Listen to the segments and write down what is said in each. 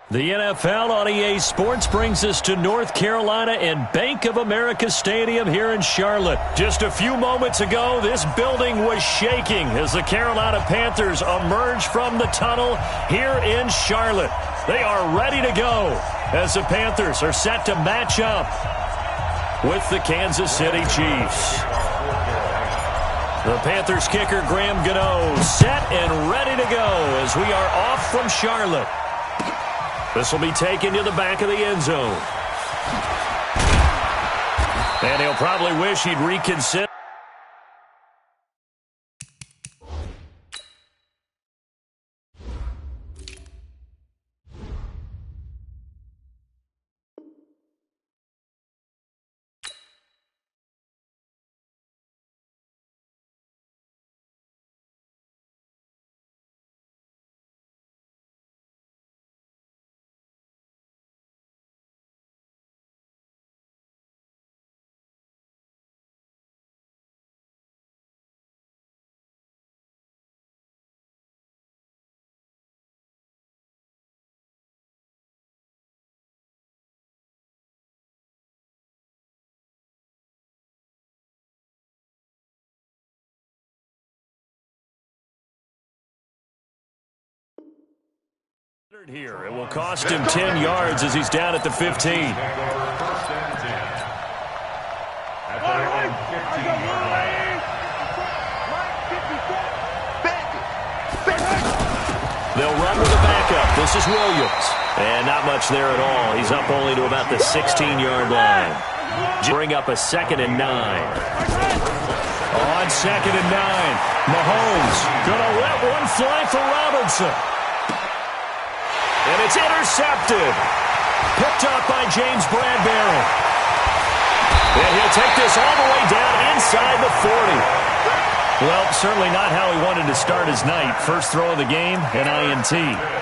The NFL on EA Sports brings us to North Carolina and Bank of America Stadium here in Charlotte. Just a few moments ago, this building was shaking as the Carolina Panthers emerged from the tunnel here in Charlotte. They are ready to go as the Panthers are set to match up with the Kansas City Chiefs. The Panthers kicker, Graham Gano, set and ready to go as we are off from Charlotte. This will be taken to the back of the end zone. And he'll probably wish he'd reconsider. Here, it will cost him 10 yards as he's down at the 15. They'll run with the backup. This is Williams. And not much there at all. He's up only to about the 16-yard line. Bring up a 2nd and 9. On 2nd and 9, Mahomes gonna let one fly for Robinson. And it's intercepted. Picked up by James Bradbury. And he'll take this all the way down inside the 40. Well, certainly not how he wanted to start his night. First throw of the game, an INT.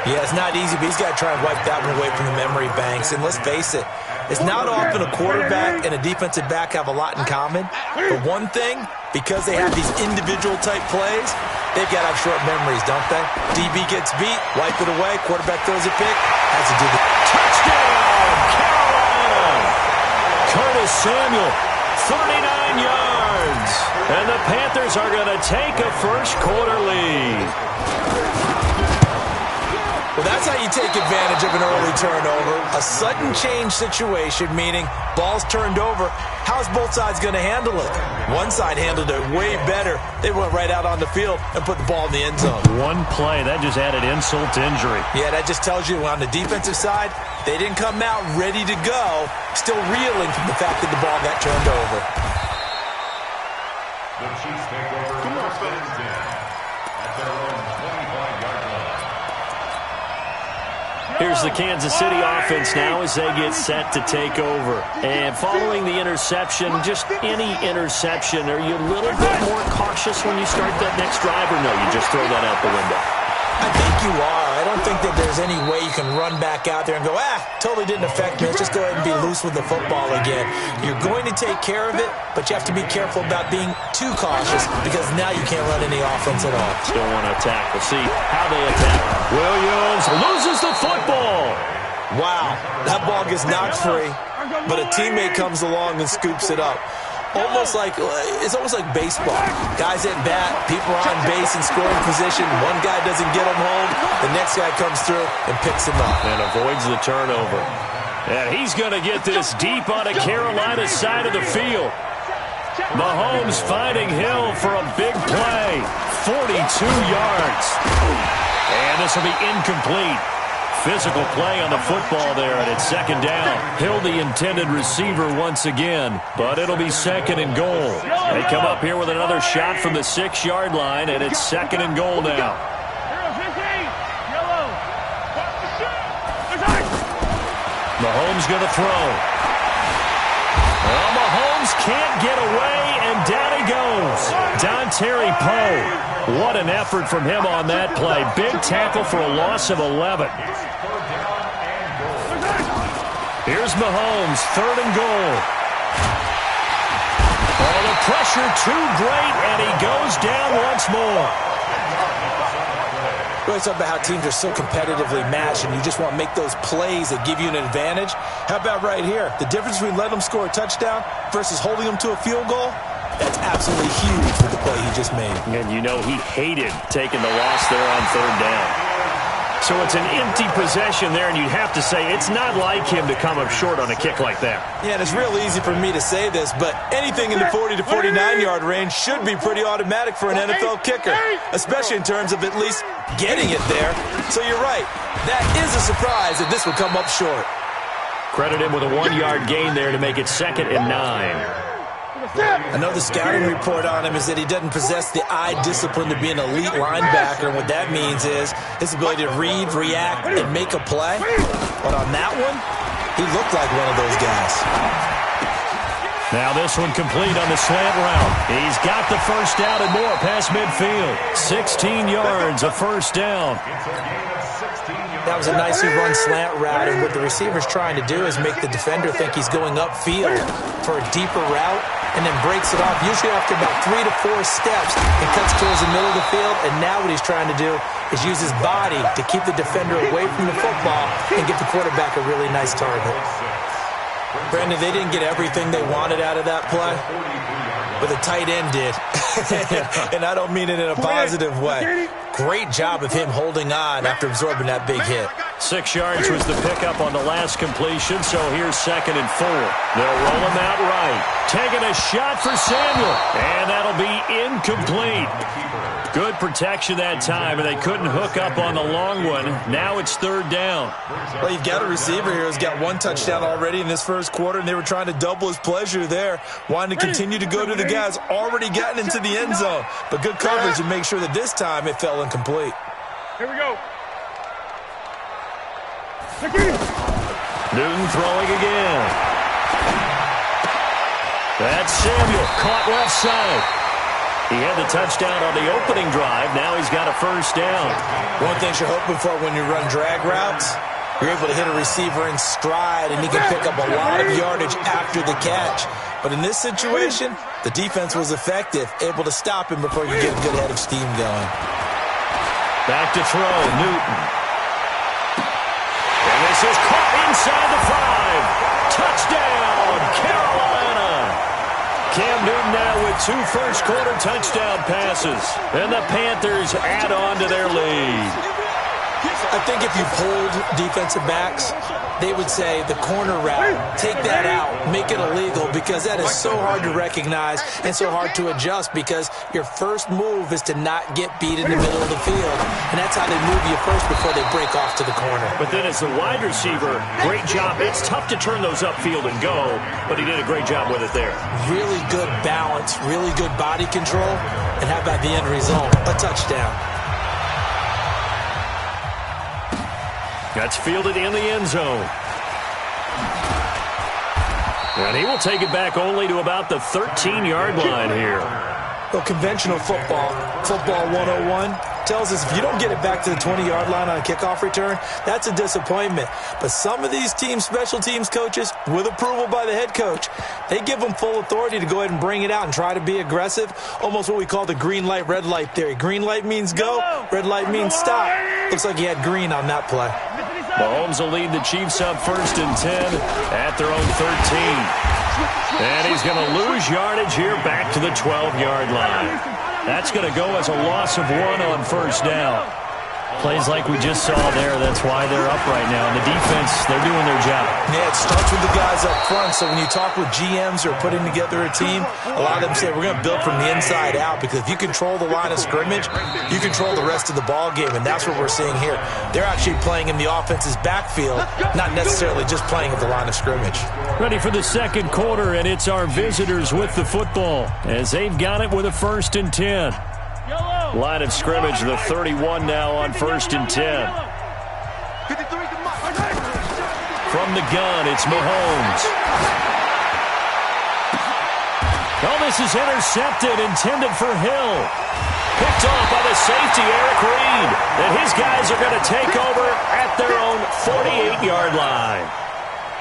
Yeah, it's not easy, but he's got to try and wipe that one away from the memory banks. And let's face it, it's not often a quarterback and a defensive back have a lot in common. But one thing, because they have these individual type plays, they've got to have short memories, don't they? DB gets beat, wipe it away, quarterback throws a pick, has to do the touchdown, Carolina! Curtis Samuel, 39 yards. And the Panthers are going to take a first-quarter lead. Well, that's how you take advantage of an early turnover. A sudden change situation, meaning ball's turned over. How's both sides going to handle it? One side handled it way better. They went right out on the field and put the ball in the end zone. One play, that just added insult to injury. Yeah, that just tells you on the defensive side, they didn't come out ready to go, still reeling from the fact that the ball got turned over. The Chiefs take over first and 10 at their own 25-yard line. Here's the Kansas City offense now as they get set to take over. And following the interception, just any interception, are you a little bit more cautious when you start that next drive, or no, you just throw that out the window? I think you are. I don't think that there's any way you can run back out there and go, totally didn't affect me. Let's just go ahead and be loose with the football again. You're going to take care of it, but you have to be careful about being too cautious because now you can't run any offense at all. Still want to attack. We'll see how they attack. Williams loses the football. Wow, that ball gets knocked free, but a teammate comes along and scoops it up. It's almost like baseball. Guys at bat, people are on base in scoring position. One guy doesn't get him home. The next guy comes through and picks him up. And avoids the turnover. And he's going to get this deep on the Carolina side of the field. Mahomes finding Hill for a big play. 42 yards. And this will be incomplete. Physical play on the football there, and it's 2nd down. Hill, the intended receiver once again, but it'll be 2nd and goal. They come up here with another shot from the 6-yard line, and it's 2nd and goal now. Mahomes going to throw. Well, Mahomes can't get away, and down he goes. Dontari Poe. What an effort from him on that play. Big tackle for a loss of 11. Here's Mahomes, 3rd and goal. Oh, the pressure too great, and he goes down once more. We always talk about how teams are so competitively matched, and you just want to make those plays that give you an advantage. How about right here? The difference between letting them score a touchdown versus holding them to a field goal, that's absolutely huge with the play he just made. And you know he hated taking the loss there on third down. So it's an empty possession there, and you'd have to say it's not like him to come up short on a kick like that. Yeah, and it's real easy for me to say this, but anything in the 40 to 49-yard range should be pretty automatic for an NFL kicker, especially in terms of at least getting it there. So you're right. That is a surprise that this would come up short. Credit him with a 1-yard gain there to make it 2nd and 9. I know the scouting report on him is that he doesn't possess the eye discipline to be an elite linebacker, and what that means is his ability to read, react, and make a play. But on that one, he looked like one of those guys. Now this one complete on the slant route. He's got the first down and more past midfield. 16 yards, a first down. That was a nicely run slant route, and what the receiver's trying to do is make the defender think he's going upfield for a deeper route, and then breaks it off, usually after about 3 to 4 steps, and cuts towards the middle of the field. And now what he's trying to do is use his body to keep the defender away from the football and give the quarterback a really nice target. Brandon, they didn't get everything they wanted out of that play, but the tight end did. And I don't mean it in a positive way. Great job of him holding on after absorbing that big hit. 6 yards was the pickup on the last completion, so here's 2nd and 4. They'll roll him out right. Taking a shot for Samuel, and that'll be incomplete. Good protection that time, and they couldn't hook up on the long one. Now it's 3rd down. Well, you've got a receiver here who's got 1 touchdown already in this first quarter, and they were trying to double his pleasure there, wanting to continue to go to the guys already gotten into the end zone. But good coverage to make sure that this time it fell incomplete. Here we go. Newton throwing again. That's Samuel, caught left side. He had the touchdown on the opening drive. Now he's got a first down. One thing you're hoping for when you run drag routes, you're able to hit a receiver in stride, and he can pick up a lot of yardage after the catch. But in this situation, the defense was effective, able to stop him before you get a good head of steam going. Back to throw, Newton. And this is caught inside the 5. Touchdown, Carolina. Cam Newton now with 2 first-quarter touchdown passes. And the Panthers add on to their lead. I think if you polled defensive backs, they would say the corner route, take that out, make it illegal, because that is so hard to recognize and so hard to adjust, because your first move is to not get beat in the middle of the field. And that's how they move you first before they break off to the corner. But then as the wide receiver, great job. It's tough to turn those upfield and go, but he did a great job with it there. Really good balance, really good body control, and how about the end result? A touchdown. That's fielded in the end zone. And he will take it back only to about the 13-yard line here. Well, conventional football 101, tells us if you don't get it back to the 20-yard line on a kickoff return, that's a disappointment. But some of these teams, special teams coaches, with approval by the head coach, they give them full authority to go ahead and bring it out and try to be aggressive, almost what we call the green light, red light theory. Green light means go, red light means stop. Looks like he had green on that play. Mahomes will lead the Chiefs up 1st and 10 at their own 13. And he's going to lose yardage here back to the 12-yard line. That's going to go as a loss of 1 on 1st down. Plays like we just saw there, that's why they're up right now. And the defense, they're doing their job. Yeah, it starts with the guys up front. So when you talk with GMs who are putting together a team, a lot of them say we're going to build from the inside out, because if you control the line of scrimmage, you control the rest of the ball game, and that's what we're seeing here. They're actually playing in the offense's backfield, not necessarily just playing at the line of scrimmage. Ready for the 2nd quarter, and it's our visitors with the football as they've got it with a 1st and 10. Line of scrimmage, the 31 now on 1st and 10. From the gun, it's Mahomes. Oh, this is intercepted, intended for Hill. Picked off by the safety, Eric Reed. And his guys are going to take over at their own 48-yard line.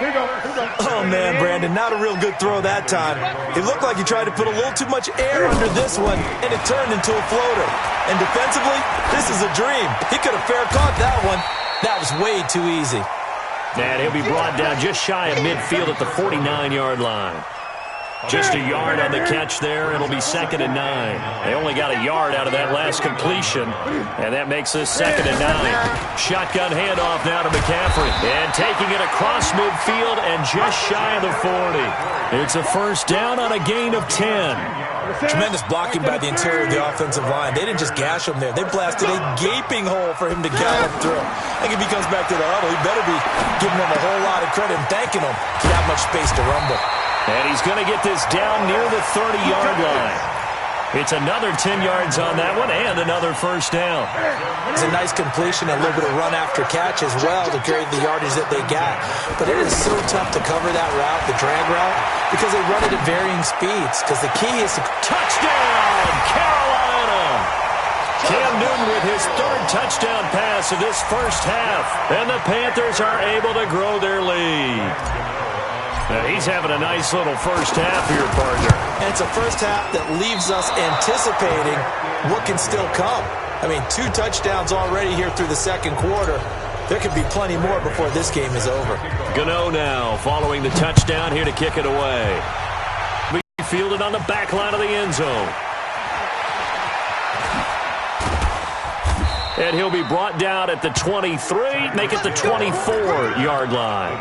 Oh, man, Brandon, not a real good throw that time. It looked like he tried to put a little too much air under this one, and it turned into a floater. And defensively, this is a dream. He could have fair caught that one. That was way too easy. And he'll be brought down just shy of midfield at the 49-yard line. Just a yard on the catch there. It'll be 2nd and 9. They only got a yard out of that last completion, and that makes this 2nd and 9. Shotgun handoff now to McCaffrey. And taking it across midfield and just shy of the 40. It's a first down on a gain of 10. Tremendous blocking by the interior of the offensive line. They didn't just gash him there. They blasted a gaping hole for him to gallop through. I think if he comes back to the huddle, he better be giving them a whole lot of credit and thanking them for that much space to rumble. And he's going to get this down near the 30-yard line. It's another 10 yards on that one and another first down. It's a nice completion, a little bit of run after catch as well to carry the yardage that they got. But it is so tough to cover that route, the drag route, because they run it at varying speeds. Because the key is to... Touchdown, Carolina! Cam Newton with his 3rd touchdown pass of this first half. And the Panthers are able to grow their lead. Now he's having a nice little first half here, partner. And it's a first half that leaves us anticipating what can still come. I mean, 2 touchdowns already here through the second quarter. There could be plenty more before this game is over. Gano now following the touchdown here to kick it away. We fielded on the back line of the end zone. And he'll be brought down at the 23, make it the 24-yard line.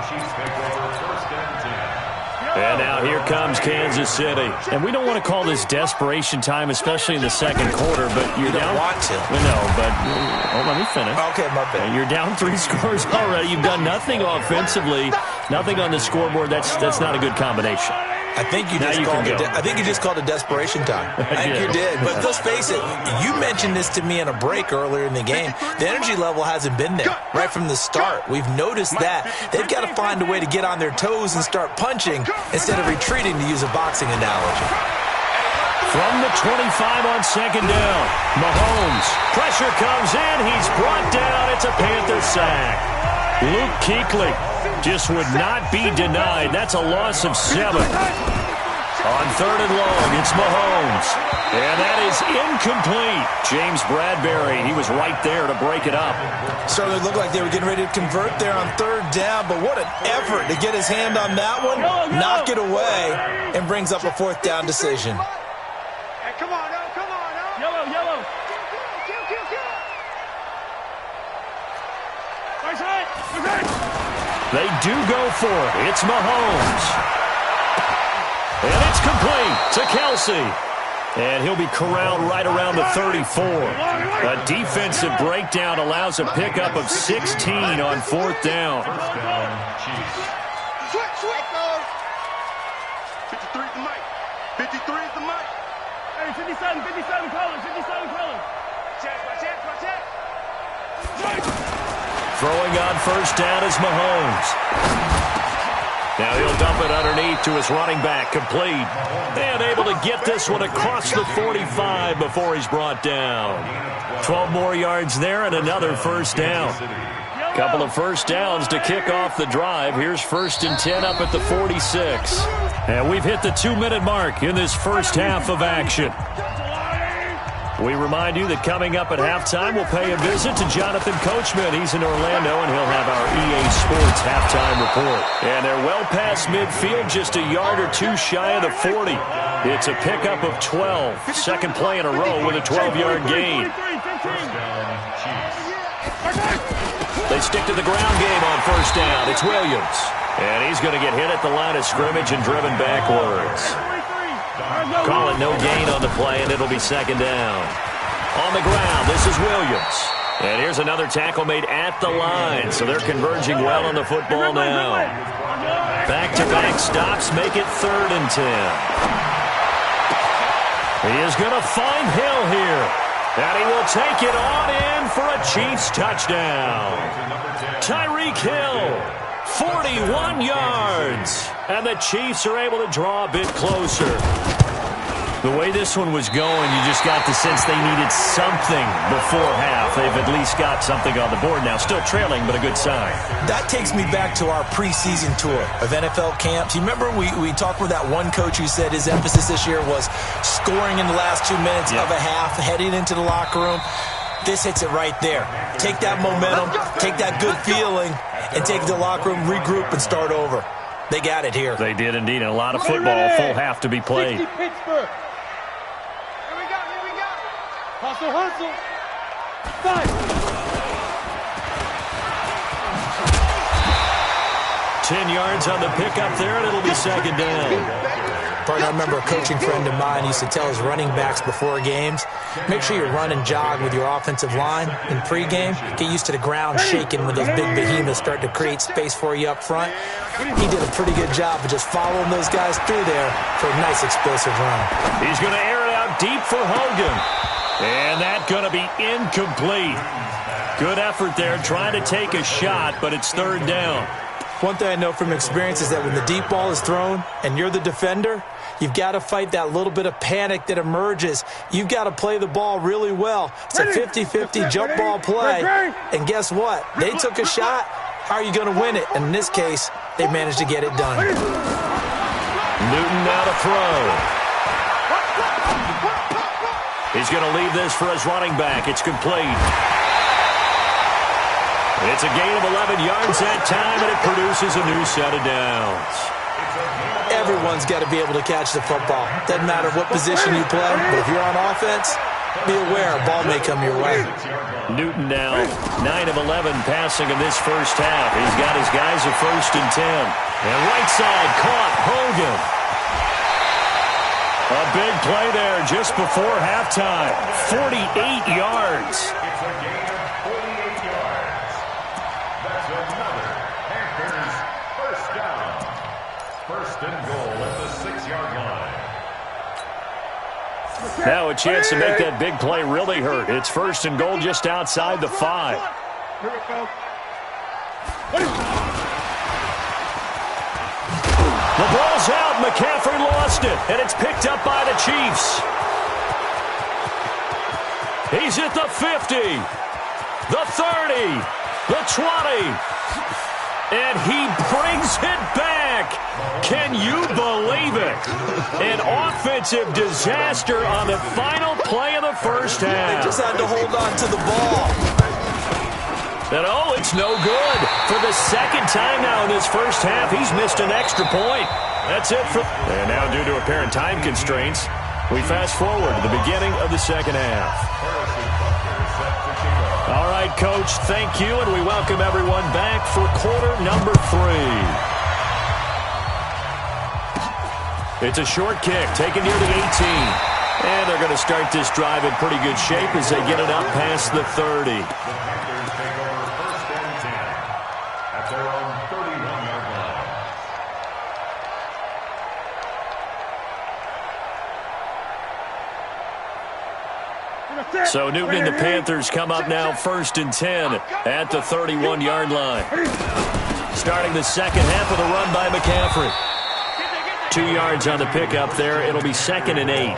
And now here comes Kansas City. And we don't want to call this desperation time, especially in the second quarter, but you're down. You don't want to. No, but let me finish. Okay, my bad. You're down 3 scores already. You've done nothing offensively, nothing on the scoreboard. That's not a good combination. I think you just called it desperation time. I think you did. But let's face it, you mentioned this to me in a break earlier in the game. The energy level hasn't been there right from the start. We've noticed that. They've got to find a way to get on their toes and start punching instead of retreating, to use a boxing analogy. From the 25 on 2nd down, Mahomes. Pressure comes in. He's brought down. It's a Panther sack. Luke Kuechly just would not be denied. That's a loss of 7. On 3rd and long, it's Mahomes. And that is incomplete. James Bradbury, he was right there to break it up. Certainly looked like they were getting ready to convert there on 3rd down, but what an effort to get his hand on that one, knock it away, and brings up a 4th down decision. Hey, come on, come on. Yellow. They do go for it. It's Mahomes. And it's complete to Kelsey. And he'll be corralled right around the 34. A defensive breakdown allows a pickup of 16 on 4th down. 53 is the mic. 53 is the mic. Hey, 57 colors. Check. Throwing on first down is Mahomes. Now he'll dump it underneath to his running back, complete. And able to get this one across the 45 before he's brought down. 12 more yards there and another first down. Couple of first downs to kick off the drive. Here's 1st and 10 up at the 46. And we've hit the 2-minute mark in this first half of action. We remind you that coming up at halftime, we'll pay a visit to Jonathan Coachman. He's in Orlando, and he'll have our EA Sports halftime report. And they're well past midfield, just a yard or 2 shy of the 40. It's a pickup of 12. Second play in a row with a 12-yard gain. They stick to the ground game on first down. It's Williams. And he's going to get hit at the line of scrimmage and driven backwards. Call it no gain on the play, and it'll be 2nd down. On the ground, this is Williams. And here's another tackle made at the line, so they're converging well on the football now. Back-to-back stops make it 3rd and 10. He is going to find Hill here. And he will take it on in for a Chiefs touchdown. Tyreek Hill. 41 yards. And the Chiefs are able to draw a bit closer. The way this one was going, you just got the sense they needed something before half. They've at least got something on the board now. Still trailing, but a good sign. That takes me back to our preseason tour of NFL camps. You remember we talked with that one coach who said his emphasis this year was scoring in the last 2 minutes of a half, heading into the locker room. This hits it right there. Take that momentum, take that good feeling, and take it to the locker room, regroup, and start over. They got it here. They did indeed, and a lot of football, full half to be played. Hustle, hustle. 5. 10 yards on the pickup there, and it'll be second down. Partner, I remember a coaching friend of mine used to tell his running backs before games, make sure you run and jog with your offensive line in pregame. Get used to the ground shaking when those big behemoths start to create space for you up front. He did a pretty good job of just following those guys through there for a nice explosive run. He's going to air it out deep for Hogan. And that's going to be incomplete. Good effort there, trying to take a shot, but it's third down. One thing I know from experience is that when the deep ball is thrown and you're the defender, you've got to fight that little bit of panic that emerges. You've got to play the ball really well. It's a 50-50 jump ball play. And guess what? They took a shot. How are you going to win it? And in this case, they managed to get it done. Newton now to throw. He's going to leave this for his running back. It's complete. It's a gain of 11 yards that time, and it produces a new set of downs. Everyone's got to be able to catch the football. Doesn't matter what position you play, but if you're on offense, be aware a ball may come your way. Newton now 9 of 11 passing in this first half. He's got his guys at 1st and 10. And right side caught Hogan. A big play there just before halftime. 48 yards. It's a gain of 48 yards. That's another Panthers first down. 1st and goal at the 6-yard line. Now a chance to make that big play really hurt. It's 1st and goal just outside the 5. The ball's out. McCaffrey lost it, and it's picked up by the Chiefs. He's at the 50, the 30, the 20, and he brings it back. Can you believe it? An offensive disaster on the final play of the first half. They just had to hold on to the ball. And oh, it's no good. For the second time now in this first half, he's missed an extra point. That's it for... And now due to apparent time constraints, we fast forward to the beginning of the second half. All right, Coach, thank you, and we welcome everyone back for quarter number 3. It's a short kick, taken near the 18. And they're going to start this drive in pretty good shape as they get it up past the 30. So Newton and the Panthers come up now 1st and 10 at the 31-yard line. Starting the second half of the run by McCaffrey. 2 yards on the pickup there. It'll be 2nd and 8.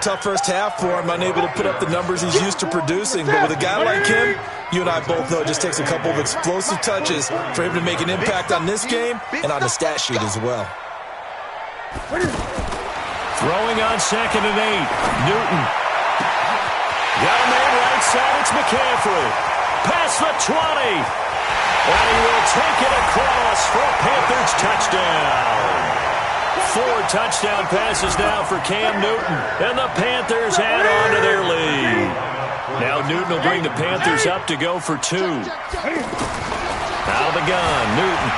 Tough first half for him, unable to put up the numbers he's used to producing. But with a guy like him, you and I both know it just takes a couple of explosive touches for him to make an impact on this game and on the stat sheet as well. Throwing on 2nd and 8. Newton. Got a man right side, it's McCaffrey. Past the 20. And he will take it across for a Panthers touchdown. 4 touchdown passes now for Cam Newton. And the Panthers add on to their lead. Now Newton will bring the Panthers up to go for 2. Out of the gun, Newton.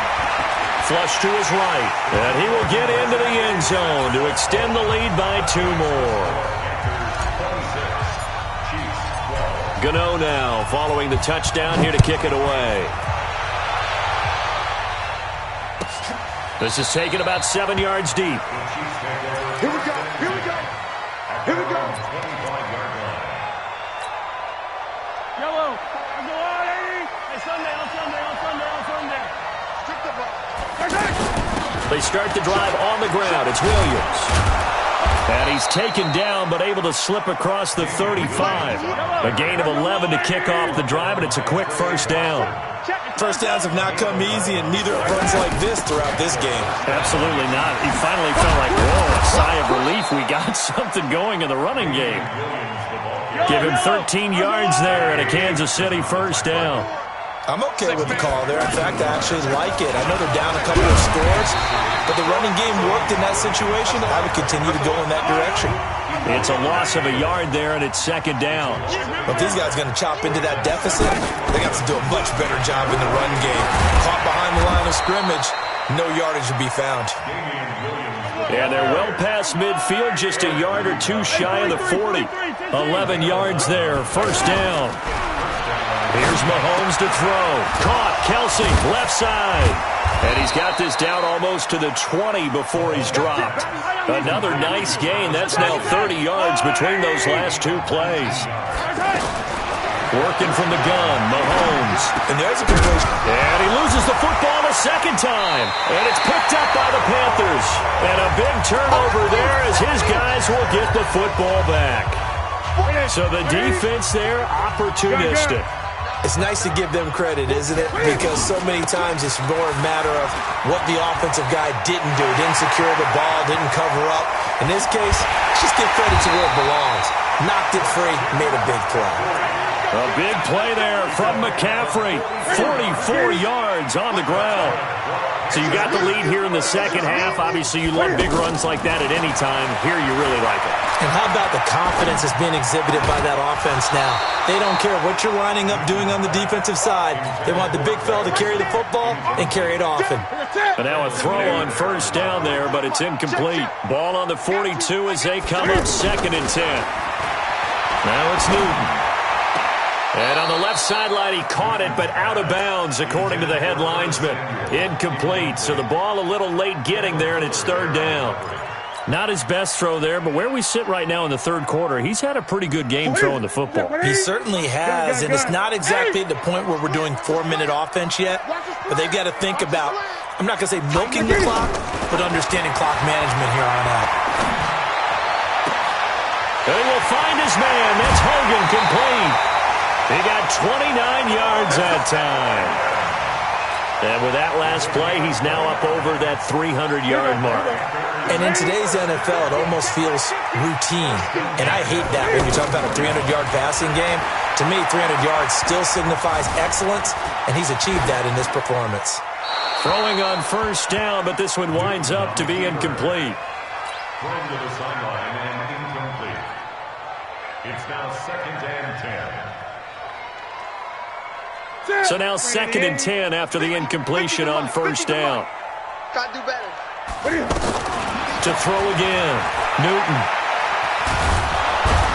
Flush to his right. And he will get into the end zone to extend the lead by 2 more. Gano now following the touchdown here to kick it away. This is taken about 7 yards deep. Here we go. Here we go. Here we go. Yellow. Hey, Sunday. Stick the ball. They start the drive on the ground. It's Williams. And he's taken down, but able to slip across the 35. A gain of 11 to kick off the drive, and it's a quick first down. First downs have not come easy, and neither have runs like this throughout this game. Absolutely not. He finally felt like, whoa, a sigh of relief. We got something going in the running game. Give him 13 yards there and a Kansas City first down. I'm okay with the call there. In fact, I actually like it. I know they're down a couple of scores, but the running game worked in that situation. I would continue to go in that direction. It's a loss of a yard there, and it's second down. But these guys are going to chop into that deficit. They got to do a much better job in the run game. Caught behind the line of scrimmage, no yardage to be found. And they're well past midfield, just a yard or two shy of the 40. 11 yards there, first down. Here's Mahomes to throw. Caught, Kelsey, left side. And he's got this down almost to the 20 before he's dropped. Another nice gain. That's now 30 yards between those last two plays. Working from the gun, Mahomes. And there's a completion. And he loses the football a second time. And it's picked up by the Panthers. And a big turnover there as his guys will get the football back. So the defense there, opportunistic. It's nice to give them credit, isn't it? Because so many times it's more a matter of what the offensive guy didn't do. Didn't secure the ball, didn't cover up. In this case, just give credit to where it belongs. Knocked it free, made a big play. A big play there from McCaffrey. 44 yards on the ground. So you got the lead here in the second half. Obviously, you love big runs like that at any time. Here you really like it. And how about the confidence that's being exhibited by that offense now? They don't care what you're lining up doing on the defensive side. They want the big fella to carry the football and carry it often. And now a throw on first down there, but it's incomplete. Ball on the 42 as they come up second and 10. Now it's Newton. And on the left sideline, he caught it, but out of bounds, according to the head linesman. Incomplete. So the ball a little late getting there, and it's third down. Not his best throw there, but where we sit right now in the third quarter, he's had a pretty good game throwing the football. He certainly has, and it's not exactly at the point where we're doing 4-minute offense yet, but they've got to think about, I'm not going to say milking the clock, but understanding clock management here on out. They will find his man. That's Hogan, complete. He got 29 yards that time. And with that last play, he's now up over that 300-yard mark. And in today's NFL, it almost feels routine. And I hate that when you talk about a 300-yard passing game. To me, 300 yards still signifies excellence, and he's achieved that in this performance. Throwing on first down, but this one winds up to be incomplete. Thrown to the sideline and incomplete. It's now second and 10. So now second and 10 after the incompletion on first down. Got to do better. To throw again. Newton.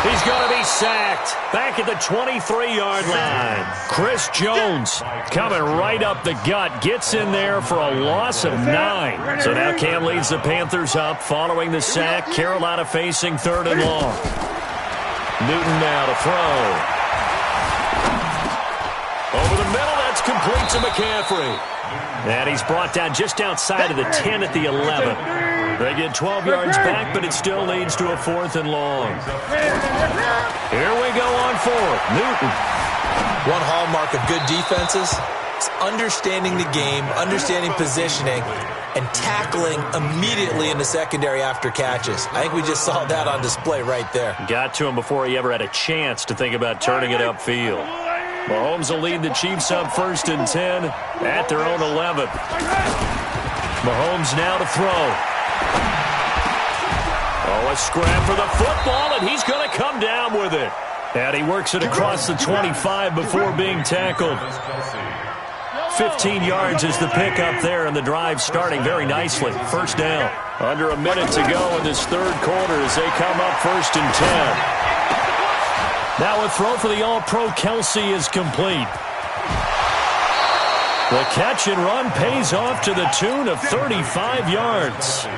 He's going to be sacked. Back at the 23-yard line. Chris Jones coming right up the gut. Gets in there for a loss of 9. So now Cam leads the Panthers up following the sack. Carolina facing third and long. Newton now to throw. Over the middle, that's complete to McCaffrey. And he's brought down just outside of the 10 at the 11. They get 12 yards back, but it still leads to a fourth and long. Here we go on fourth. Newton. One hallmark of good defenses is understanding the game, understanding positioning, and tackling immediately in the secondary after catches. I think we just saw that on display right there. Got to him before he ever had a chance to think about turning it upfield. Mahomes will lead the Chiefs up first and 10 at their own 11. Mahomes now to throw. Oh, a scrap for the football, and he's going to come down with it. And he works it across the 25 before being tackled. 15 yards is the pickup there, and the drive starting very nicely. First down. Under a minute to go in this third quarter as they come up first and 10. Now a throw for the All-Pro Kelsey is complete. The catch and run pays off to the tune of 35 yards.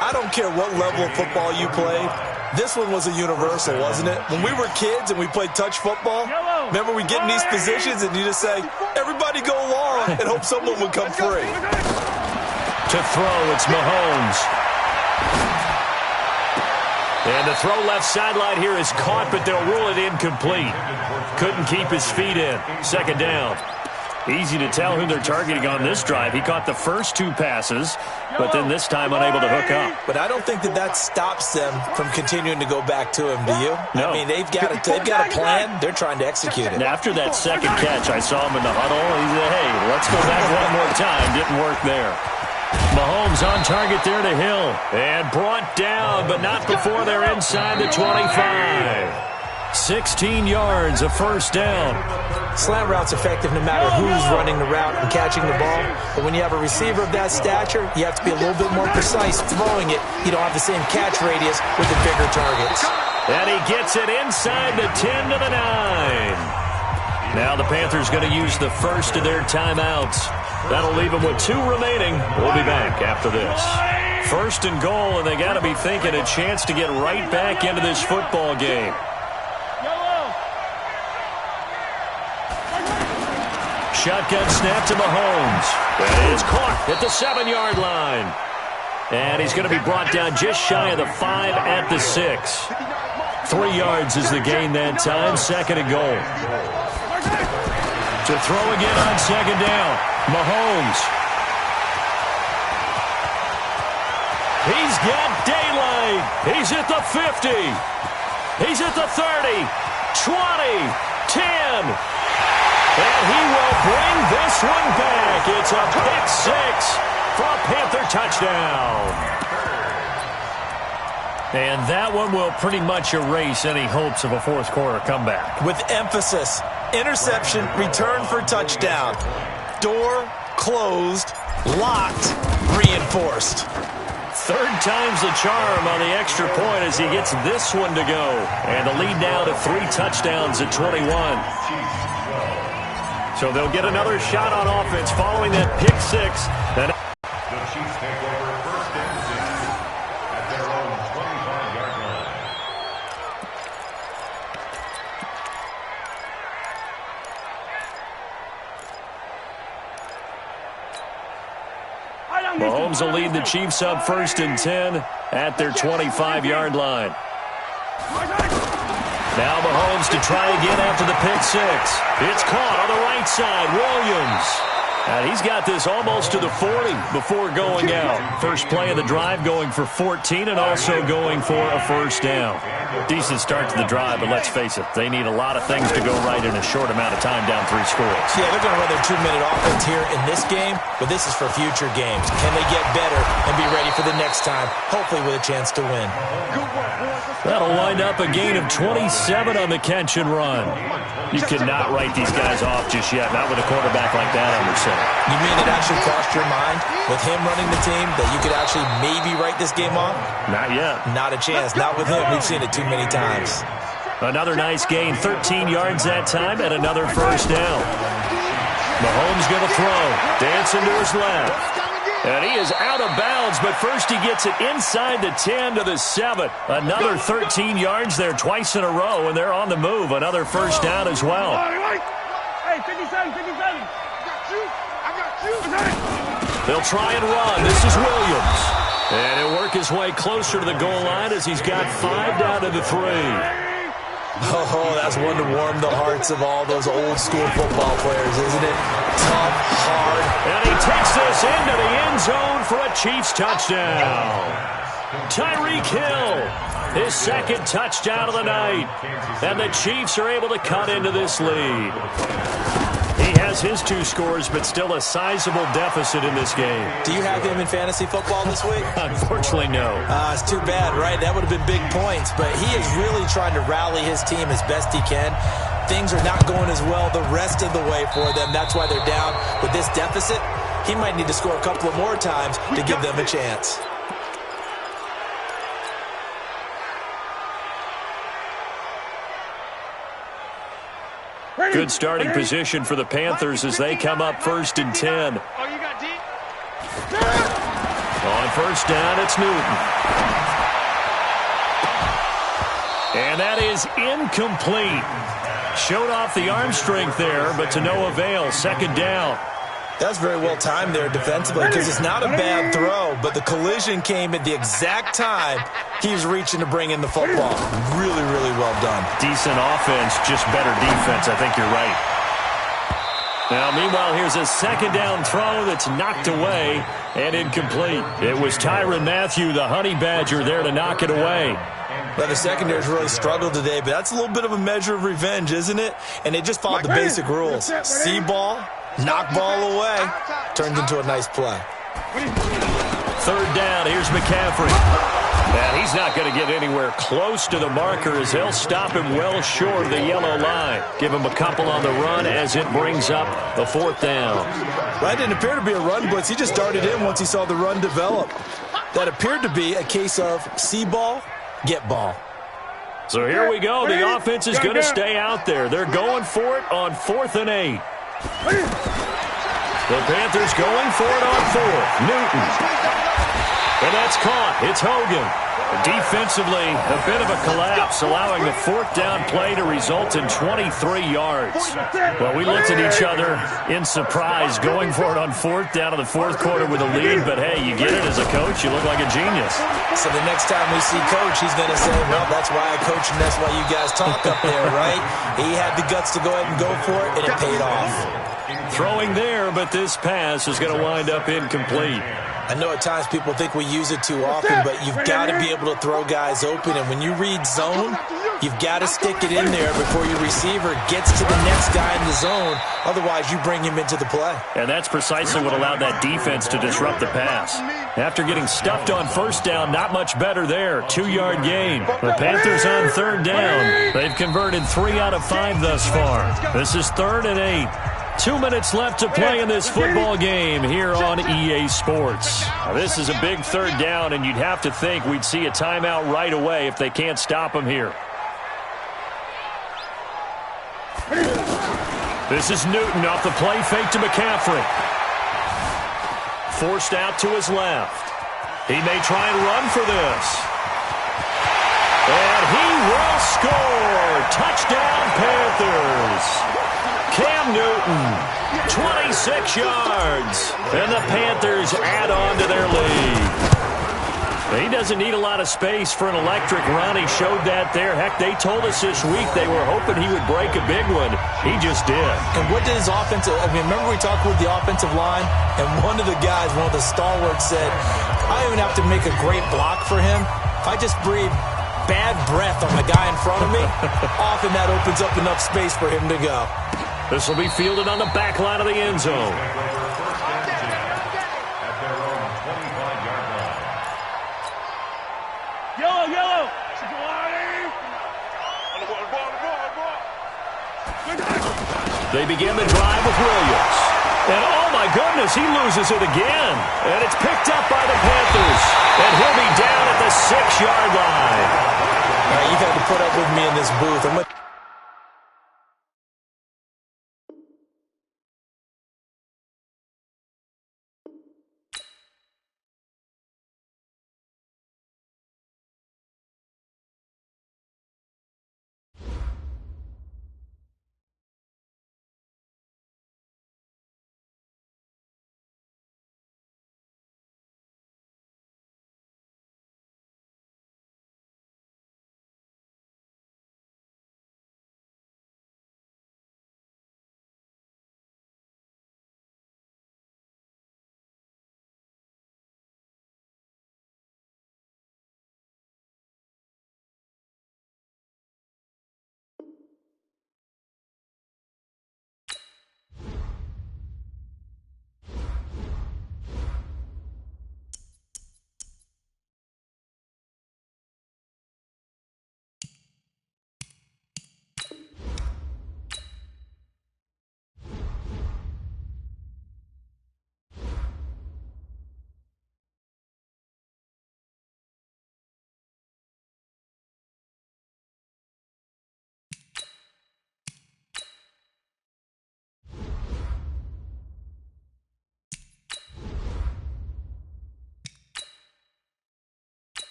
I don't care what level of football you played. This one was a universal, wasn't it? When we were kids and we played touch football, remember we get in these positions and you just say, everybody go long and hope someone would come free. To throw, it's Mahomes. And the throw left sideline here is caught, but they'll rule it incomplete. Couldn't keep his feet in. Second down. Easy to tell who they're targeting on this drive. He caught the first 2 passes, but then this time unable to hook up. But I don't think that stops them from continuing to go back to him, do you? No. I mean, they've got a plan. They're trying to execute it. And after that second catch, I saw him in the huddle. He said, hey, let's go back one more time. Didn't work there. Mahomes on target there to Hill. And brought down, but not before they're inside the 25. 16 yards, a first down. Slant route's effective no matter who's running the route and catching the ball. But when you have a receiver of that stature, you have to be a little bit more precise throwing it. You don't have the same catch radius with the bigger targets. And he gets it inside the 10 to the 9. Now the Panthers going to use the first of their timeouts. That'll leave them with 2 remaining. We'll be back after this. First and goal, and they got to be thinking a chance to get right back into this football game. Shotgun snap to Mahomes. That is caught at the 7-yard line. And he's going to be brought down just shy of the 5 at the 6. 3 yards is the gain that time. Second and goal. To throw again on second down. Mahomes. He's got daylight. He's at the 50. He's at the 30. 20. 10. And he will bring this one back. It's a pick 6 for a Panther touchdown. And that one will pretty much erase any hopes of a fourth quarter comeback. With emphasis, interception, return for touchdown. Door closed, locked, reinforced. Third time's the charm on the extra point as he gets this one to go. And the lead now to 3 touchdowns at 21. So they'll get another shot on offense following that pick 6. The Chiefs take over first and 10 at their own 25-yard line. Mahomes will lead the Chiefs up first and 10 at their 25-yard line. Now Mahomes to try again after the pick 6. It's caught on the right side. Williams. And he's got this almost to the 40 before going out. First play of the drive going for 14 and also going for a first down. Decent start to the drive, but let's face it, they need a lot of things to go right in a short amount of time down 3 scores. Yeah, they're going to run their 2-minute offense here in this game, but this is for future games. Can they get better and be ready for the next time, hopefully with a chance to win? That'll wind up a gain of 27 on the catch and run. You cannot write these guys off just yet, not with a quarterback like that under center. You mean it actually crossed your mind with him running the team that you could actually maybe write this game off? Not yet. Not a chance. Not with him. We've seen it too many times. Another nice gain, 13 yards that time, and another first down. Mahomes going to throw. Dancing to his left. And he is out of bounds, but first he gets it inside the 10 to the 7. Another 13 yards there twice in a row, and they're on the move. Another first down as well. Hey, 57, 57. They'll try and run. This is Williams. And he'll work his way closer to the goal line as he's got 5 down to the 3. Oh, that's one to warm the hearts of all those old-school football players, isn't it? Tough, hard. And he takes this into the end zone for a Chiefs touchdown. Tyreek Hill, his second touchdown of the night. And the Chiefs are able to cut into this lead. He has his 2 scores, but still a sizable deficit in this game. Do you have him in fantasy football this week? Unfortunately, no. It's too bad, right? That would have been big points, but he is really trying to rally his team as best he can. Things are not going as well the rest of the way for them. That's why they're down with this deficit. He might need to score a couple of more times to give them a chance. Good starting position for the Panthers as they come up first and 10. On first down, it's Newton. And that is incomplete. Showed off the arm strength there, but to no avail. Second down. That's very well timed there defensively because it's not a bad throw, but the collision came at the exact time he was reaching to bring in the football. Really, really well done. Decent offense, just better defense. I think you're right. Now, meanwhile, here's a second down throw that's knocked away and incomplete. It was Tyrann Mathieu, the Honey Badger, there to knock it away. Well, the secondary's really struggled today, but that's a little bit of a measure of revenge, isn't it? And they just followed the basic rules. See ball, knock ball away, turns into a nice play. Third down, here's McCaffrey. And he's not going to get anywhere close to the marker as they'll stop him well short of the yellow line. Give him a couple on the run as it brings up the fourth down. That didn't appear to be a run blitz. He just darted in once he saw the run develop. That appeared to be a case of see ball, get ball. So here we go. The offense is going to stay out there. They're going for it on 4th and 8. The Panthers going for it on 4th. Newton. And that's caught. It's Hogan. Defensively, a bit of a collapse, allowing the fourth down play to result in 23 yards. Well, we looked at each other in surprise, going for it on 4th down in the fourth quarter with a lead. But, hey, you get it as a coach. You look like a genius. So the next time we see Coach, he's going to say, well, that's why I coach and that's why you guys talk up there, right? He had the guts to go ahead and go for it, and it paid off. Throwing there, but this pass is going to wind up incomplete. I know at times people think we use it too often, but you've got to be able to throw guys open. And when you read zone, you've got to stick it in there before your receiver gets to the next guy in the zone. Otherwise, you bring him into the play. And that's precisely what allowed that defense to disrupt the pass. After getting stuffed on first down, not much better there. 2-yard gain. The Panthers on 3rd down. They've converted 3 out of 5 thus far. This is 3rd and 8. 2 minutes left to play in this football game here on EA Sports. Now, this is a big 3rd down, and you'd have to think we'd see a timeout right away if they can't stop him here. This is Newton off the play fake to McCaffrey. Forced out to his left. He may try and run for this. And he will score. Touchdown, Panthers. Cam Newton, 26 yards, and the Panthers add on to their lead. He doesn't need a lot of space for an electric run. He showed that there. Heck, they told us this week they were hoping he would break a big one. He just did. And what did his offensive – remember we talked with the offensive line? And one of the guys, one of the stalwarts said, I don't even have to make a great block for him. If I just breathe bad breath on the guy in front of me, often that opens up enough space for him to go. This will be fielded on the back line of the end zone. At their own 25-yard line. Yellow. They begin the drive with Williams. And, oh, my goodness, he loses it again. And it's picked up by the Panthers. And he'll be down at the 6-yard line. All right, you've had to put up with me in this booth.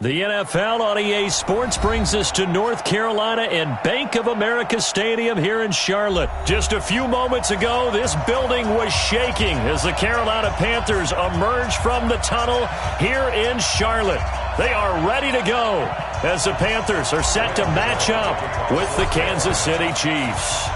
The NFL on EA Sports brings us to North Carolina and Bank of America Stadium here in Charlotte. Just a few moments ago, this building was shaking as the Carolina Panthers emerged from the tunnel here in Charlotte. They are ready to go as the Panthers are set to match up with the Kansas City Chiefs.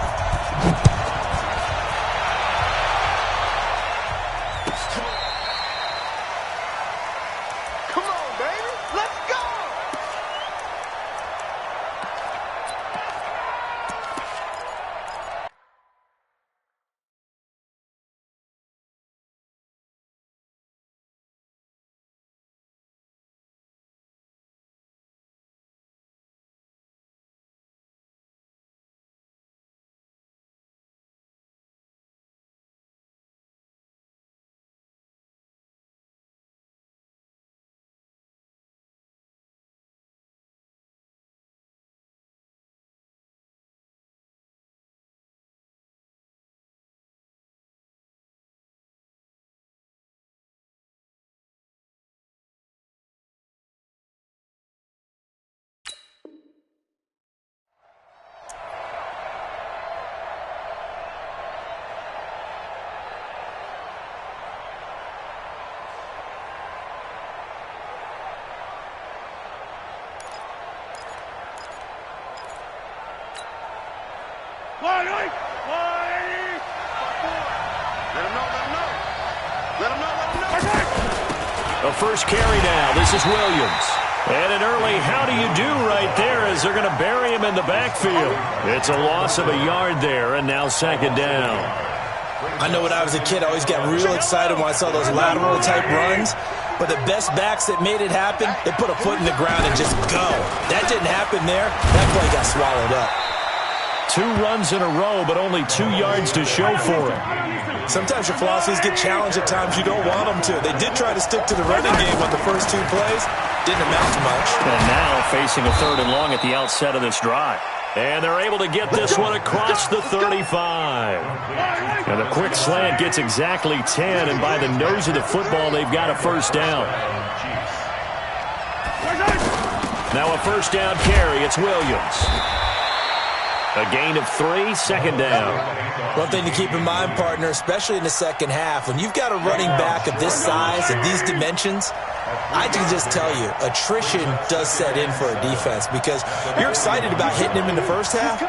A first carry now. This is Williams. And an early how do you do right there as they're going to bury him in the backfield. It's a loss of a yard there, and now second down. I know when I was a kid, I always got real excited when I saw those lateral-type runs. But the best backs that made it happen, they put a foot in the ground and just go. That didn't happen there. That play got swallowed up. 2 runs in a row, but only 2 yards to show for it. Sometimes your philosophies get challenged at times you don't want them to. They did try to stick to the running game on the first 2 plays. Didn't amount to much. And now facing a 3rd and long at the outset of this drive. And they're able to get this one across the 35. And a quick slant gets exactly 10, and by the nose of the football, they've got a first down. Now a first down carry. It's Williams. A gain of 3, second down. One thing to keep in mind, partner, especially in the second half, when you've got a running back of this size and these dimensions, I can just tell you, attrition does set in for a defense because you're excited about hitting him in the first half.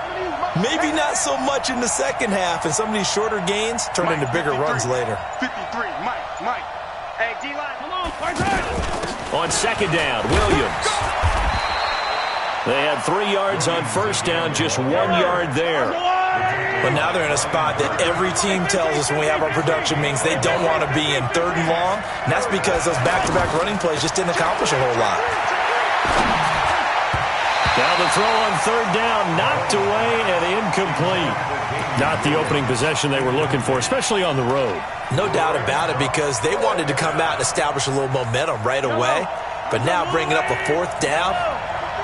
Maybe not so much in the second half, and some of these shorter gains turn into bigger runs later. 53, Mike. Hey, D-line, come on. On second down, Williams. They had 3 yards on first down, just 1 yard there. But now they're in a spot that every team tells us when we have our production means they don't want to be in 3rd and long, and that's because those back-to-back running plays just didn't accomplish a whole lot. Now the throw on 3rd down, knocked away and incomplete. Not the opening possession they were looking for, especially on the road. No doubt about it, because they wanted to come out and establish a little momentum right away, but now bringing up a 4th down,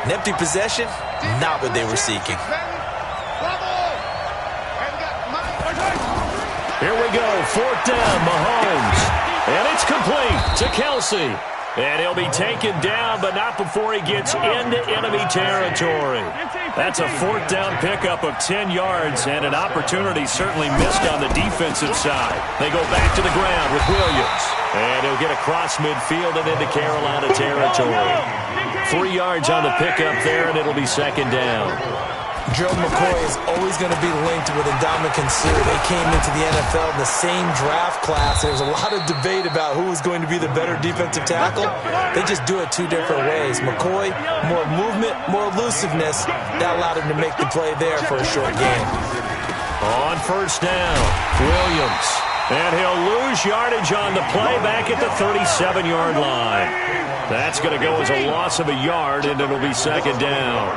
an empty possession, not what they were seeking. Here we go, 4th down, Mahomes. And it's complete to Kelsey. And he'll be taken down, but not before he gets into enemy territory. That's a 4th down pickup of 10 yards, and an opportunity certainly missed on the defensive side. They go back to the ground with Williams. And he'll get across midfield and into Carolina territory. 3 yards on the pickup there, and it'll be second down. Joe McCoy is always going to be linked with Ndamukong Suh. They came into the NFL in the same draft class. There was a lot of debate about who was going to be the better defensive tackle. They just do it 2 different ways. McCoy, more movement, more elusiveness. That allowed him to make the play there for a short gain. On first down, Williams. And he'll lose yardage on the play back at the 37-yard line. That's going to go as a loss of a yard, and it'll be second down.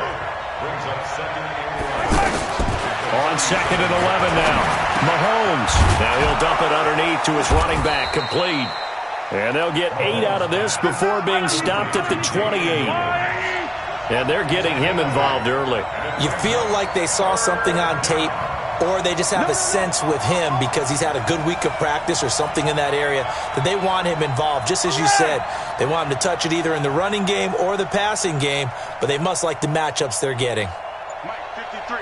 On 2nd and 11 now, Mahomes. Now he'll dump it underneath to his running back, complete. And they'll get 8 out of this before being stopped at the 28. And they're getting him involved early. You feel like they saw something on tape or they just have a sense with him because he's had a good week of practice or something in that area that they want him involved. Just as you said, they want him to touch it either in the running game or the passing game, but they must like the matchups they're getting. Mike, 53.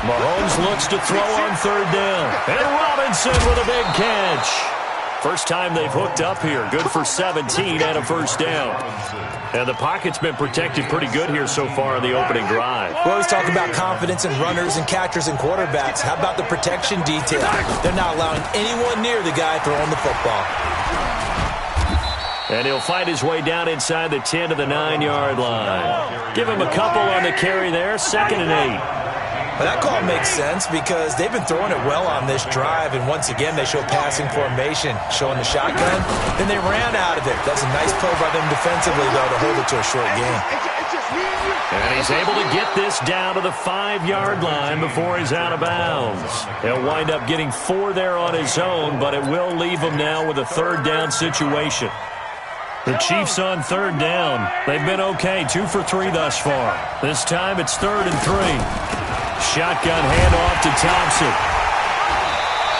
Mahomes looks to throw on third down. And Robinson with a big catch. First time they've hooked up here. Good for 17 and a first down. And the pocket's been protected pretty good here so far in the opening drive. We always talk about confidence in runners and catchers and quarterbacks. How about the protection detail? They're not allowing anyone near the guy throwing the football. And he'll fight his way down inside the 10 to the 9-yard line. Give him a couple on the carry there. 2nd and 8. Well, that call makes sense because they've been throwing it well on this drive, and once again they show passing formation, showing the shotgun. Then they ran out of it. That's a nice play by them defensively, though, to hold it to a short game. And he's able to get this down to the 5-yard line before he's out of bounds. He'll wind up getting 4 there on his own, but it will leave him now with a third down situation. The Chiefs on third down. They've been okay, 2 for 3 thus far. This time it's 3rd and 3. Shotgun handoff to Thompson.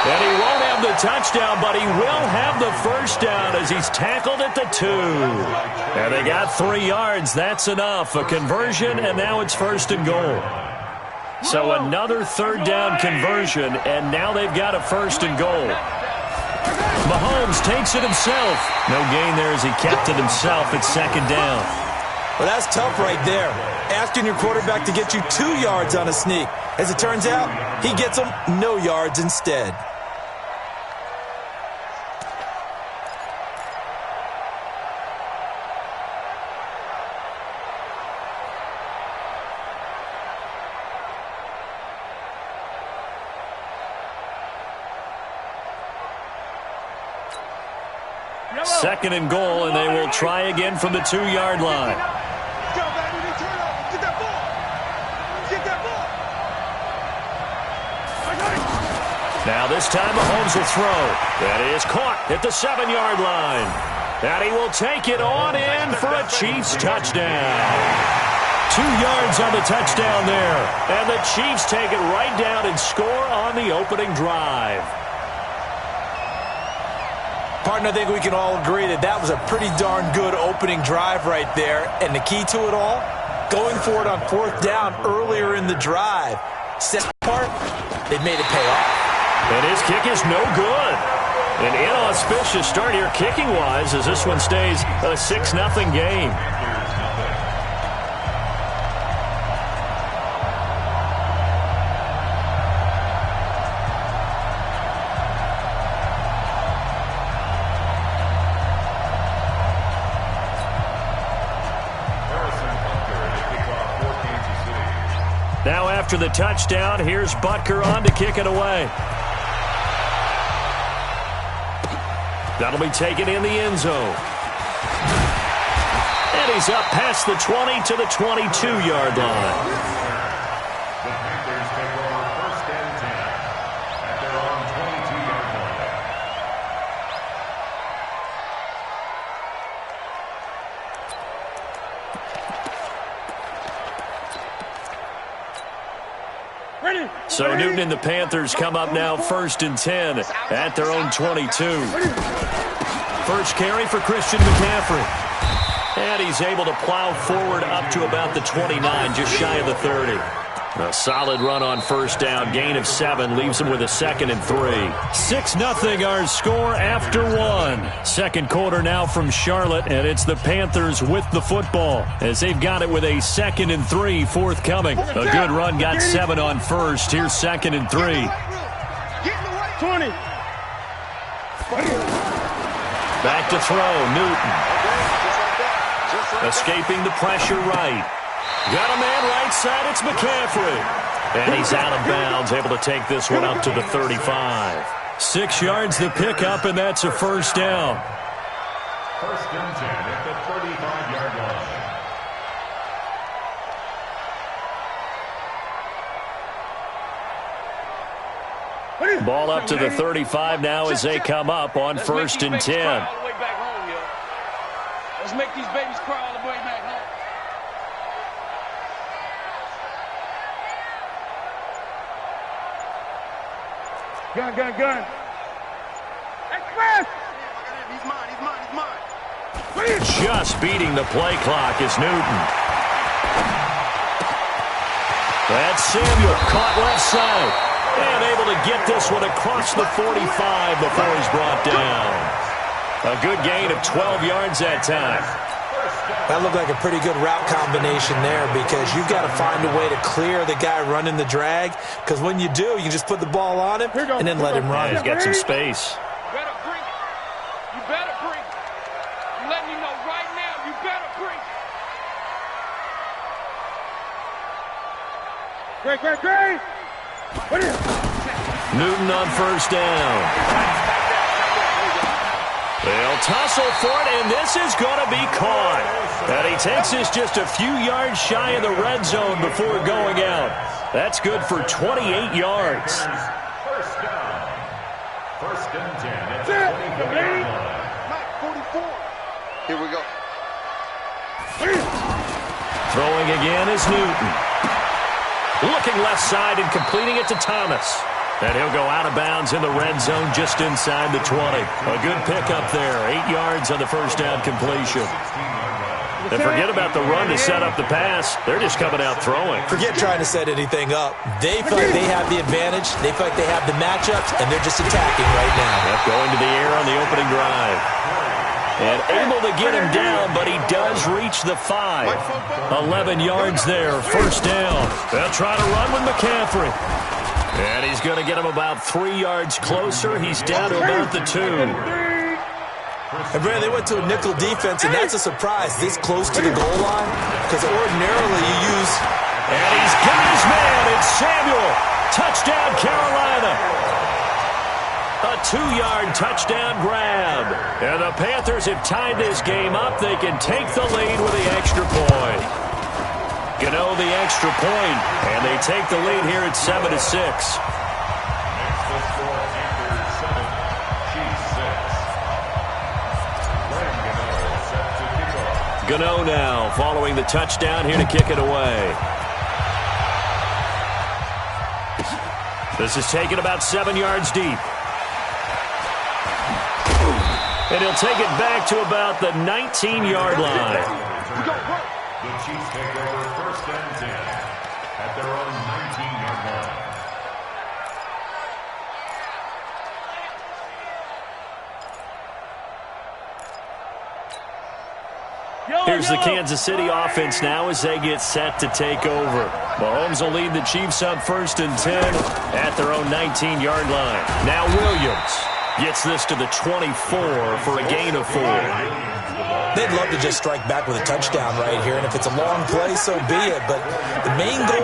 And he won't have the touchdown, but he will have the first down as he's tackled at the 2. And they got 3 yards. That's enough. A conversion, and now it's 1st and goal. So another third down conversion, and now they've got a 1st and goal. Mahomes takes it himself. No gain there as he kept it himself at 2nd down. Well, that's tough right there. Asking your quarterback to get you 2 yards on a sneak. As it turns out, he gets them no yards instead. Second and goal, and they will try again from the 2-yard line. Now this time Mahomes will throw. That is caught at the 7-yard line. And he will take it on in for a Chiefs touchdown. 2 yards on the touchdown there. And the Chiefs take it right down and score on the opening drive. Partner, I think we can all agree that that was a pretty darn good opening drive right there. And the key to it all, going for it on 4th down earlier in the drive. Second part, they made it pay off. And his kick is no good. An inauspicious start here kicking-wise as this one stays a 6-0 game. Now after the touchdown, here's Butker on to kick it away. That'll be taken in the end zone. And he's up past the 20 to the 22-yard line. The Panthers take over 1st and 10 at their own 22-yard line. So Newton and the Panthers come up now 1st and 10 at their own 22. First carry for Christian McCaffrey. And he's able to plow forward up to about the 29, just shy of the 30. A solid run on 1st down. Gain of 7 leaves him with a 2nd and 3. 6-0 our score after 1. Second quarter now from Charlotte, and it's the Panthers with the football as they've got it with a 2nd and 3 forthcoming. A good run, got 7 on 1st. Here's 2nd and 3. 20. Back to throw, Newton. Escaping the pressure right. Got a man right side, it's McCaffrey. And he's out of bounds, able to take this one up to the 35. 6 yards the pickup, and that's a 1st down. 1st and 10 at the 35-yard line. Ball up to the 35 now as they come up on 1st and 10. Let's make these babies cry all the way back home. Gun. Express! He's mine. Just beating the play clock is Newton. That's Samuel, caught left side. And able to get this one across the 45 before he's brought down. A good gain of 12 yards that time. That looked like a pretty good route combination there because you've got to find a way to clear the guy running the drag, because when you do, you just put the ball on him and then let him run. He's got some space. You better bring it. I'm letting you know right now, you better bring it. Great. What is it? Newton on first down. They'll tussle for it, and this is going to be caught. And he takes this just a few yards shy of the red zone before going out. That's good for 28 yards. First down. First and 10 at the 24-yard line. 44. Here we go. Throwing again is Newton. Looking left side and completing it to Thomas. And he'll go out of bounds in the red zone just inside the 20. A good pickup there. 8 yards on the first down completion. And forget about the run to set up the pass. They're just coming out throwing. Forget trying to set anything up. They feel like they have the advantage. They feel like they have the matchups, and they're just attacking right now. Yep, going to the air on the opening drive. And able to get him down, but he does reach the 5. 11 yards there, first down. They'll try to run with McCaffrey. And he's going to get him about 3 yards closer. He's down to about the 2. And Brandon, they went to a nickel defense, and that's a surprise this close to the goal line, because ordinarily you use... And he's got his man. It's Samuel. Touchdown, Carolina. A 2-yard touchdown grab. And the Panthers have tied this game up. They can take the lead with the extra point. Gano the extra point, and they take the lead here at 7-6. Next to score, Panthers 7, Chiefs 6. Gano now following the touchdown here to kick it away. This is taken about 7 yards deep. And he'll take it back to about the 19-yard line. The Chiefs take over first and 10 at their own 19-yard line. Here's the Kansas City offense now as they get set to take over. Mahomes will lead the Chiefs up first and 10 at their own 19-yard line. Now Williams gets this to the 24 for a gain of 4. They'd love to just strike back with a touchdown right here, and if it's a long play, so be it. But the main goal,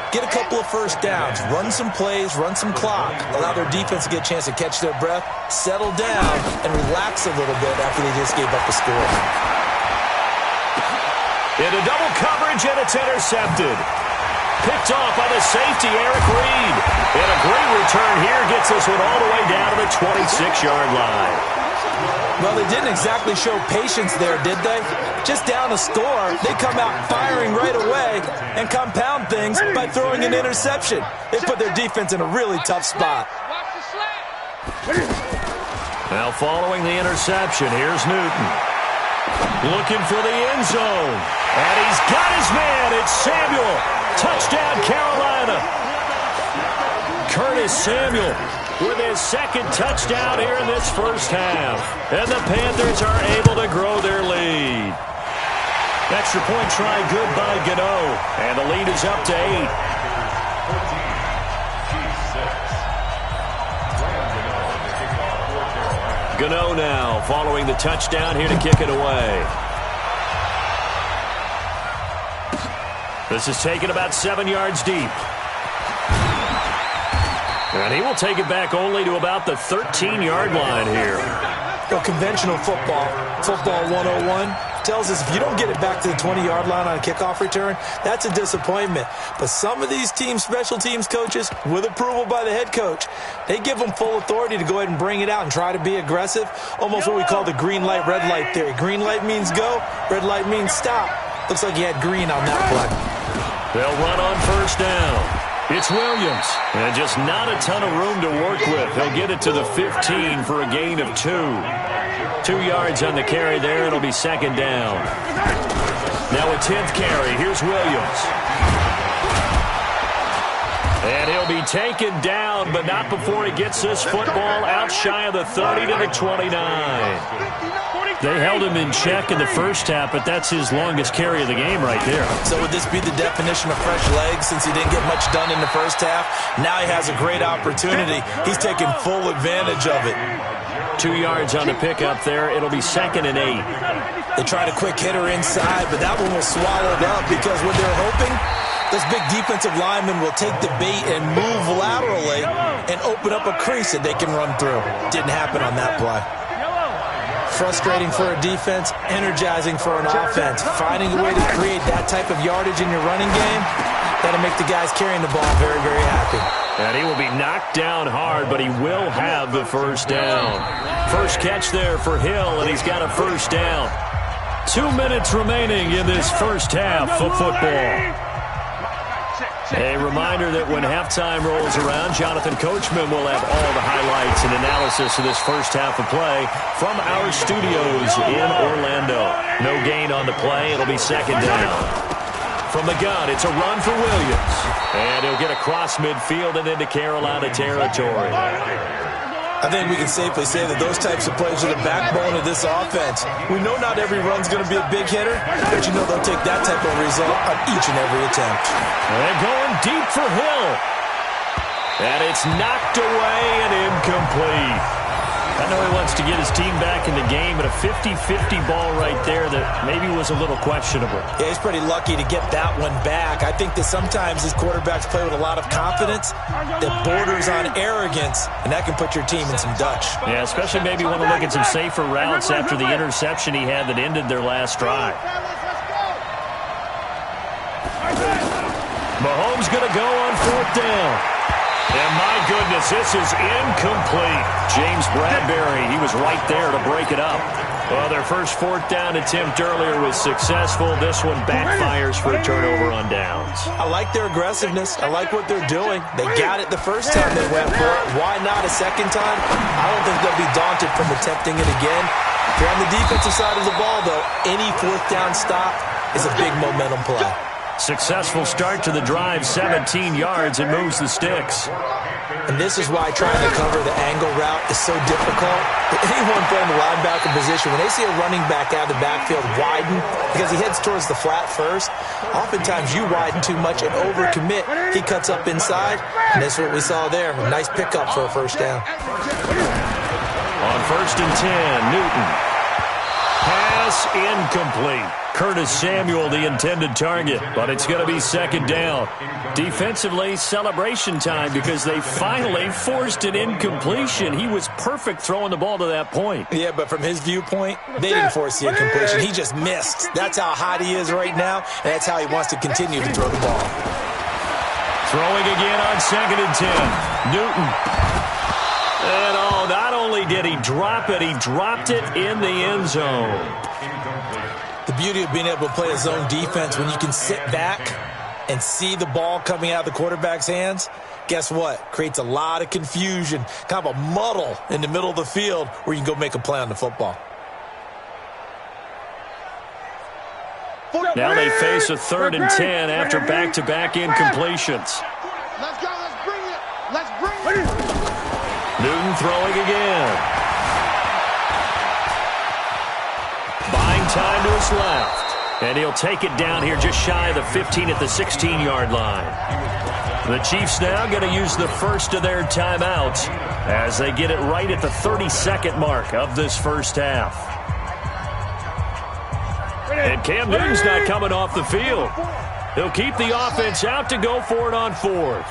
get a couple of first downs, run some plays, run some clock, allow their defense to get a chance to catch their breath, settle down, and relax a little bit after they just gave up a score. Into double coverage, and it's intercepted. Picked off by the safety, Eric Reed. And a great return here gets this one all the way down to the 26-yard line. Well, they didn't exactly show patience there, did they? Just down a score, they come out firing right away and compound things by throwing an interception. They put their defense in a really tough spot. Now following the interception, here's Newton. Looking for the end zone. And he's got his man. It's Samuel. Touchdown, Carolina. Curtis Samuel with his second touchdown here in this first half. And the Panthers are able to grow their lead. Extra point try good by Gano. And the lead is up to 8. Gano now following the touchdown here to kick it away. This is taken about 7 yards deep. And he will take it back only to about the 13-yard line here. Well, conventional football 101, tells us if you don't get it back to the 20-yard line on a kickoff return, that's a disappointment. But some of these teams, special teams coaches, with approval by the head coach, they give them full authority to go ahead and bring it out and try to be aggressive, almost what we call the green light, red light theory. Green light means go, red light means stop. Looks like he had green on that play. They'll run on first down. It's Williams. And just not a ton of room to work with. He'll get it to the 15 for a gain of 2. 2 yards on the carry there. It'll be second down. Now a 10th carry. Here's Williams. And he'll be taken down, but not before he gets this football out shy of the 30 to the 29. They held him in check in the first half, but that's his longest carry of the game right there. So would this be the definition of fresh legs since he didn't get much done in the first half? Now he has a great opportunity. He's taking full advantage of it. 2 yards on the pickup there. It'll be second and 8. They tried a quick hitter inside, but that one was swallowed up because what they're hoping, those big defensive linemen will take the bait and move laterally and open up a crease that they can run through. Didn't happen on that play. Frustrating for a defense, energizing for an offense. Finding a way to create that type of yardage in your running game, that'll make the guys carrying the ball very, very happy. And he will be knocked down hard, but he will have the first down. First catch there for Hill, and he's got a first down. 2 minutes remaining in this first half of football. A reminder that when halftime rolls around, Jonathan Coachman will have all the highlights and analysis of this first half of play from our studios in Orlando. No gain on the play. It'll be second down. From the gun, it's a run for Williams. And he'll get across midfield and into Carolina territory. I think we can safely say that those types of plays are the backbone of this offense. We know not every run's going to be a big hitter, but you know they'll take that type of result on each and every attempt. And going deep for Hill. And it's knocked away and incomplete. I know he wants to get his team back in the game, but a 50-50 ball right there that maybe was a little questionable. Yeah, he's pretty lucky to get that one back. I think that sometimes his quarterbacks play with a lot of confidence that borders on arrogance, and that can put your team in some Dutch. Yeah, especially maybe want to look at some safer routes after the interception he had that ended their last drive. Mahomes going to go on 4th down. And my goodness, this is incomplete. James Bradbury, he was right there to break it up. Well, their first 4th down attempt earlier was successful. This one backfires for a turnover on downs. I like their aggressiveness. I like what they're doing. They got it the first time they went for it. Why not a second time? I don't think they'll be daunted from attempting it again. If you're on the defensive side of the ball, though, any 4th down stop is a big momentum play. Successful start to the drive, 17 yards, and moves the sticks. And this is why trying to cover the angle route is so difficult. Anyone playing the linebacker position, when they see a running back out of the backfield widen, because he heads towards the flat first, oftentimes you widen too much and overcommit. He cuts up inside, and that's what we saw there. A nice pickup for a first down. On 1st and 10, Newton. Pass incomplete. Curtis Samuel, the intended target, but it's going to be second down. Defensively, celebration time because they finally forced an incompletion. He was perfect throwing the ball to that point. Yeah, but from his viewpoint, they didn't force the incompletion. He just missed. That's how hot he is right now, and that's how he wants to continue to throw the ball. Throwing again on 2nd and 10. Newton. And not only did he drop it, he dropped it in the end zone. The beauty of being able to play a zone defense when you can sit back and see the ball coming out of the quarterback's hands, guess what? Creates a lot of confusion, kind of a muddle in the middle of the field where you can go make a play on the football. Now they face a 3rd and 10 after back-to-back incompletions. Let's go. Let's bring it. Let's bring it. Newton throwing again. Buying time to his left. And he'll take it down here just shy of the 15 at the 16-yard line. The Chiefs now going to use the first of their timeouts as they get it right at the 32nd mark of this first half. And Cam Newton's not coming off the field. He'll keep the offense out to go for it on 4th.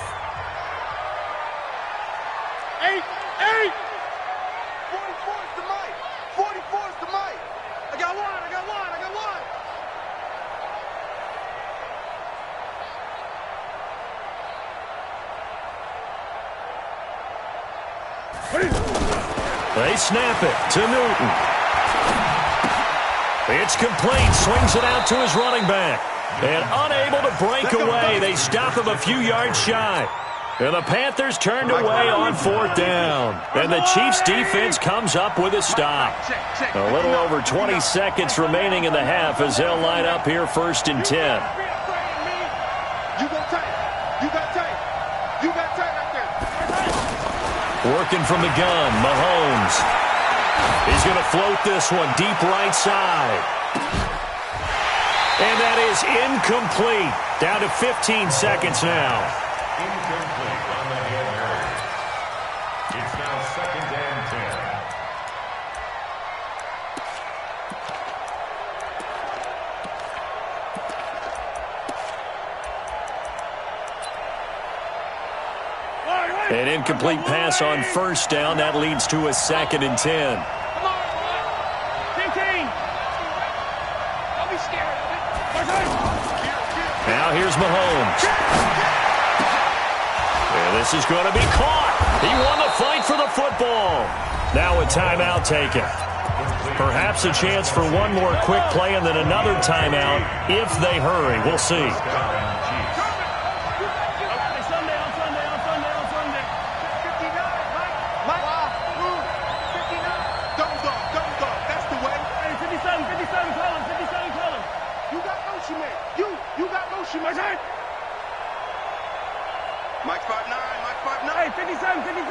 8. 44's the mic. 44's the mic. I got one. They snap it to Newton. It's complete. Swings it out to his running back. And unable to break away. They stop him a few yards shy. And the Panthers turned away on 4th down. And the Chiefs defense comes up with a stop. A little over 20 seconds remaining in the half as they'll line up here 1st and 10. You got tight. You got tight. You got tight right there. Working from the gun, Mahomes. He's going to float this one deep right side. And that is incomplete. Down to 15 seconds now. Incomplete on the Hail Mary. It's now 2nd and 10. An incomplete pass on 1st down. That leads to a 2nd and 10. Come on, boy. 15. Don't be scared of it. Now here's Mahomes. And this is going to be caught. He won the fight for the football. Now a timeout taken. Perhaps a chance for one more quick play and then another timeout if they hurry. We'll see. Mike 5'9", Mike 5'9". Hey, 57, 57.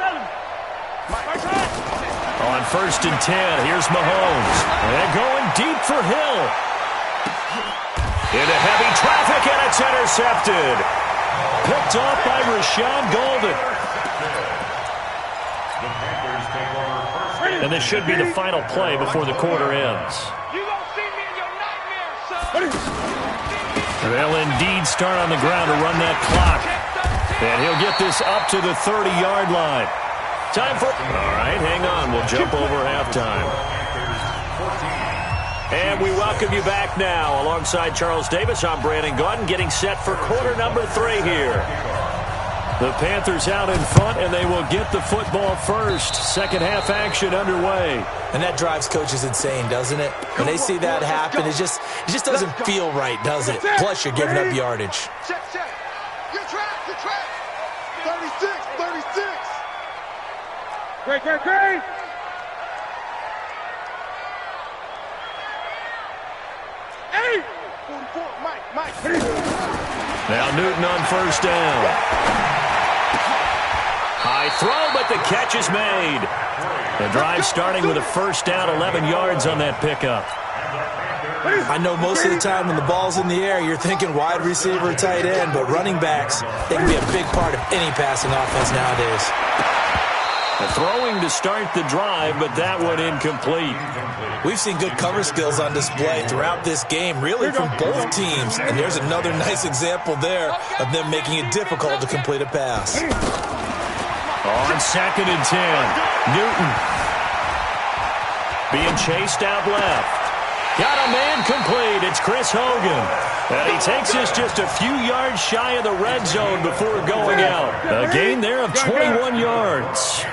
Mike 5'9". On 1st and 10, here's Mahomes. And going deep for Hill. Into heavy traffic, and it's intercepted. Picked off by Rashad Golden. And this should be the final play before the quarter ends. You gonna see me in your nightmares, son. They'll indeed start on the ground to run that clock. And he'll get this up to the 30-yard line. Time for... All right, hang on. We'll jump over halftime. And we welcome you back now. Alongside Charles Davis, I'm Brandon Gaudin, getting set for quarter number 3 here. The Panthers out in front, and they will get the football first. Second half action underway. And that drives coaches insane, doesn't it? When they see that happen, it just doesn't feel right, does it? Plus, you're giving up yardage. Check, check. Your track. 36, 36. Great. 8. 44, Mike. Now Newton on 1st down. High throw, but the catch is made. The drive starting with a 1st down, 11 yards on that pickup. I know most of the time when the ball's in the air, you're thinking wide receiver, tight end, but running backs, they can be a big part of any passing offense nowadays. Throwing to start the drive, but that one incomplete. We've seen good cover skills on display throughout this game, really from both teams. And there's another nice example there of them making it difficult to complete a pass. On 2nd and 10, Newton being chased out left. Got a man complete. It's Chris Hogan. And he takes us just a few yards shy of the red zone before going out. A gain there of 21 yards.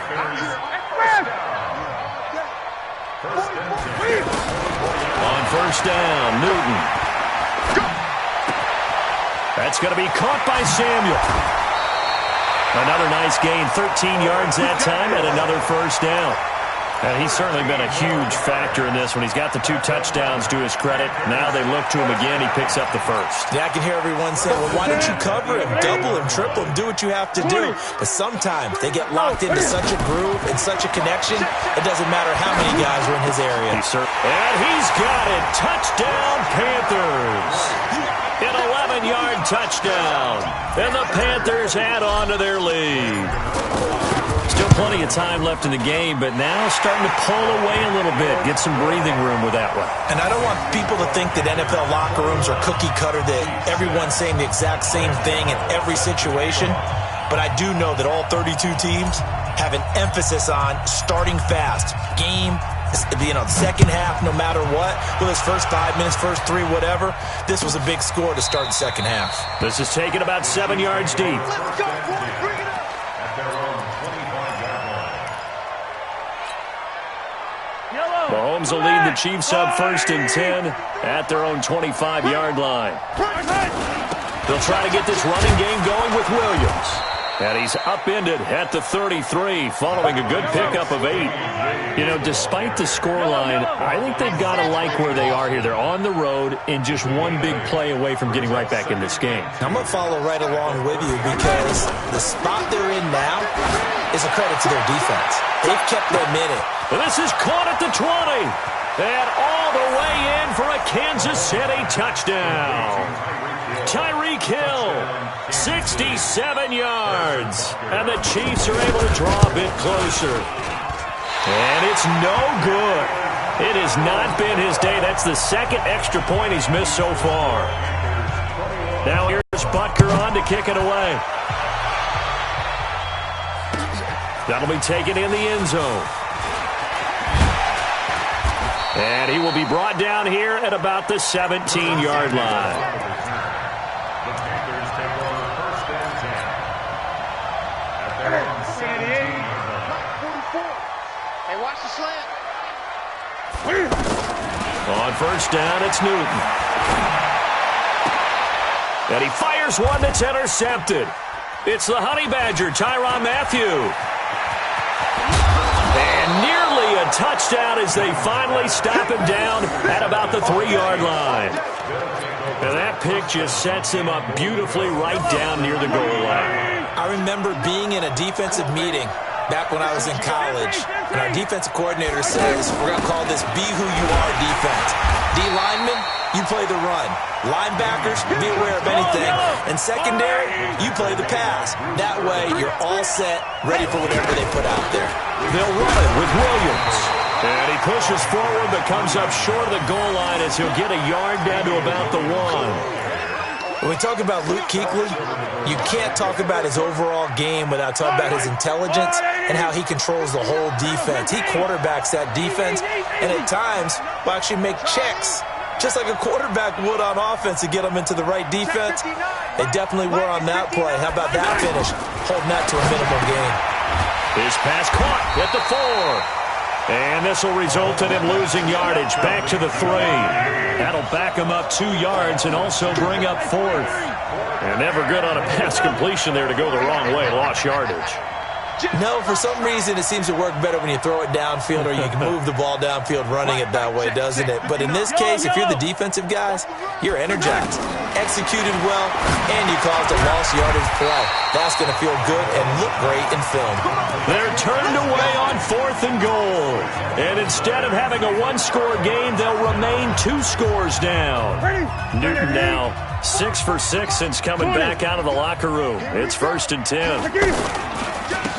On 1st down, Newton. That's going to be caught by Samuel. Another nice gain, 13 yards that time, and another 1st down. And he's certainly been a huge factor in this when he's got the 2 touchdowns to his credit. Now they look to him again. He picks up the 1st. Yeah, I can hear everyone saying, well, why don't you cover him, double him, triple him, do what you have to do. But sometimes they get locked into such a groove and such a connection, it doesn't matter how many guys are in his area. And he's got it. Touchdown, Panthers. An 11-yard touchdown. And the Panthers add on to their lead. Still plenty of time left in the game, but now starting to pull away a little bit, get some breathing room with that one. And I don't want people to think that NFL locker rooms are cookie cutter, that everyone's saying the exact same thing in every situation. But I do know that all 32 teams have an emphasis on starting fast. Game, second half, no matter what. Whether it's first 5 minutes, first 3, whatever. This was a big score to start the second half. This is taken about 7 yards deep. Let's go, boy. Bring it up. At their own 25-yard line. Mahomes Mahomes will lead the Chiefs up 1st and 10 at their own 25-yard line. They'll try to get this running game going with Williams. And he's upended at the 33, following a good pickup of 8. You know, despite the scoreline, I think they've got to like where they are here. They're on the road and just one big play away from getting right back in this game. I'm going to follow right along with you because the spot they're in now is a credit to their defense. They've kept them in it. And this is caught at the 20. And all the way in for a Kansas City touchdown. Tyreek Hill, 67 yards. And the Chiefs are able to draw a bit closer. And it's no good. It has not been his day. That's the second extra point he's missed so far. Now here's Butker on to kick it away. That'll be taken in the end zone. And he will be brought down here at about the 17-yard line. On first down, it's Newton. And he fires one that's intercepted. It's the Honey Badger, Tyrann Mathieu. And nearly a touchdown as they finally stop him down at about the 3-yard line. And that pick just sets him up beautifully right down near the goal line. I remember being in a defensive meeting back when I was in college, and our defensive coordinator says, we're going to call this Be Who You Are defense. D-linemen, you play the run. Linebackers, be aware of anything. And secondary, you play the pass. That way, you're all set, ready for whatever they put out there. They'll run it with Williams. And he pushes forward but comes up short of the goal line as he'll get a yard down to about the 1. When we talk about Luke Kuechly, you can't talk about his overall game without talking about his intelligence and how he controls the whole defense. He quarterbacks that defense and at times will actually make checks, just like a quarterback would on offense to get them into the right defense. They definitely were on that play. How about that finish? Holding that to a minimum gain. His pass caught at the 4. And this will result in him losing yardage back to the 3. That'll back him up 2 yards and also bring up 4th. And never good on a pass completion there to go the wrong way. Lost yardage. No, for some reason it seems to work better when you throw it downfield or you can move the ball downfield running it that way, doesn't it? But in this case, if you're the defensive guys, you're energized, executed well, and you caused a lost yardage play. That's going to feel good and look great in film. They're turned away on 4th and goal. And instead of having a 1-score game, they'll remain 2 scores down. Newton now 6 for 6 since coming back out of the locker room. It's 1st and 10.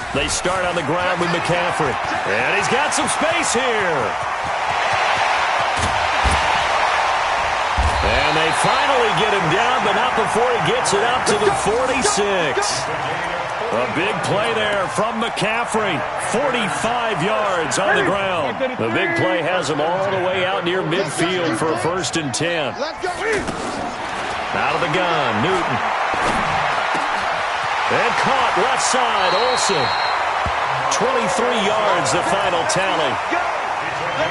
They start on the ground with McCaffrey. And he's got some space here. And they finally get him down, but not before he gets it up to the 46. A big play there from McCaffrey. 45 yards on the ground. The big play has him all the way out near midfield for a 1st and 10. Out of the gun, Newton. And caught left side, Olsen. 23 yards, the final tally.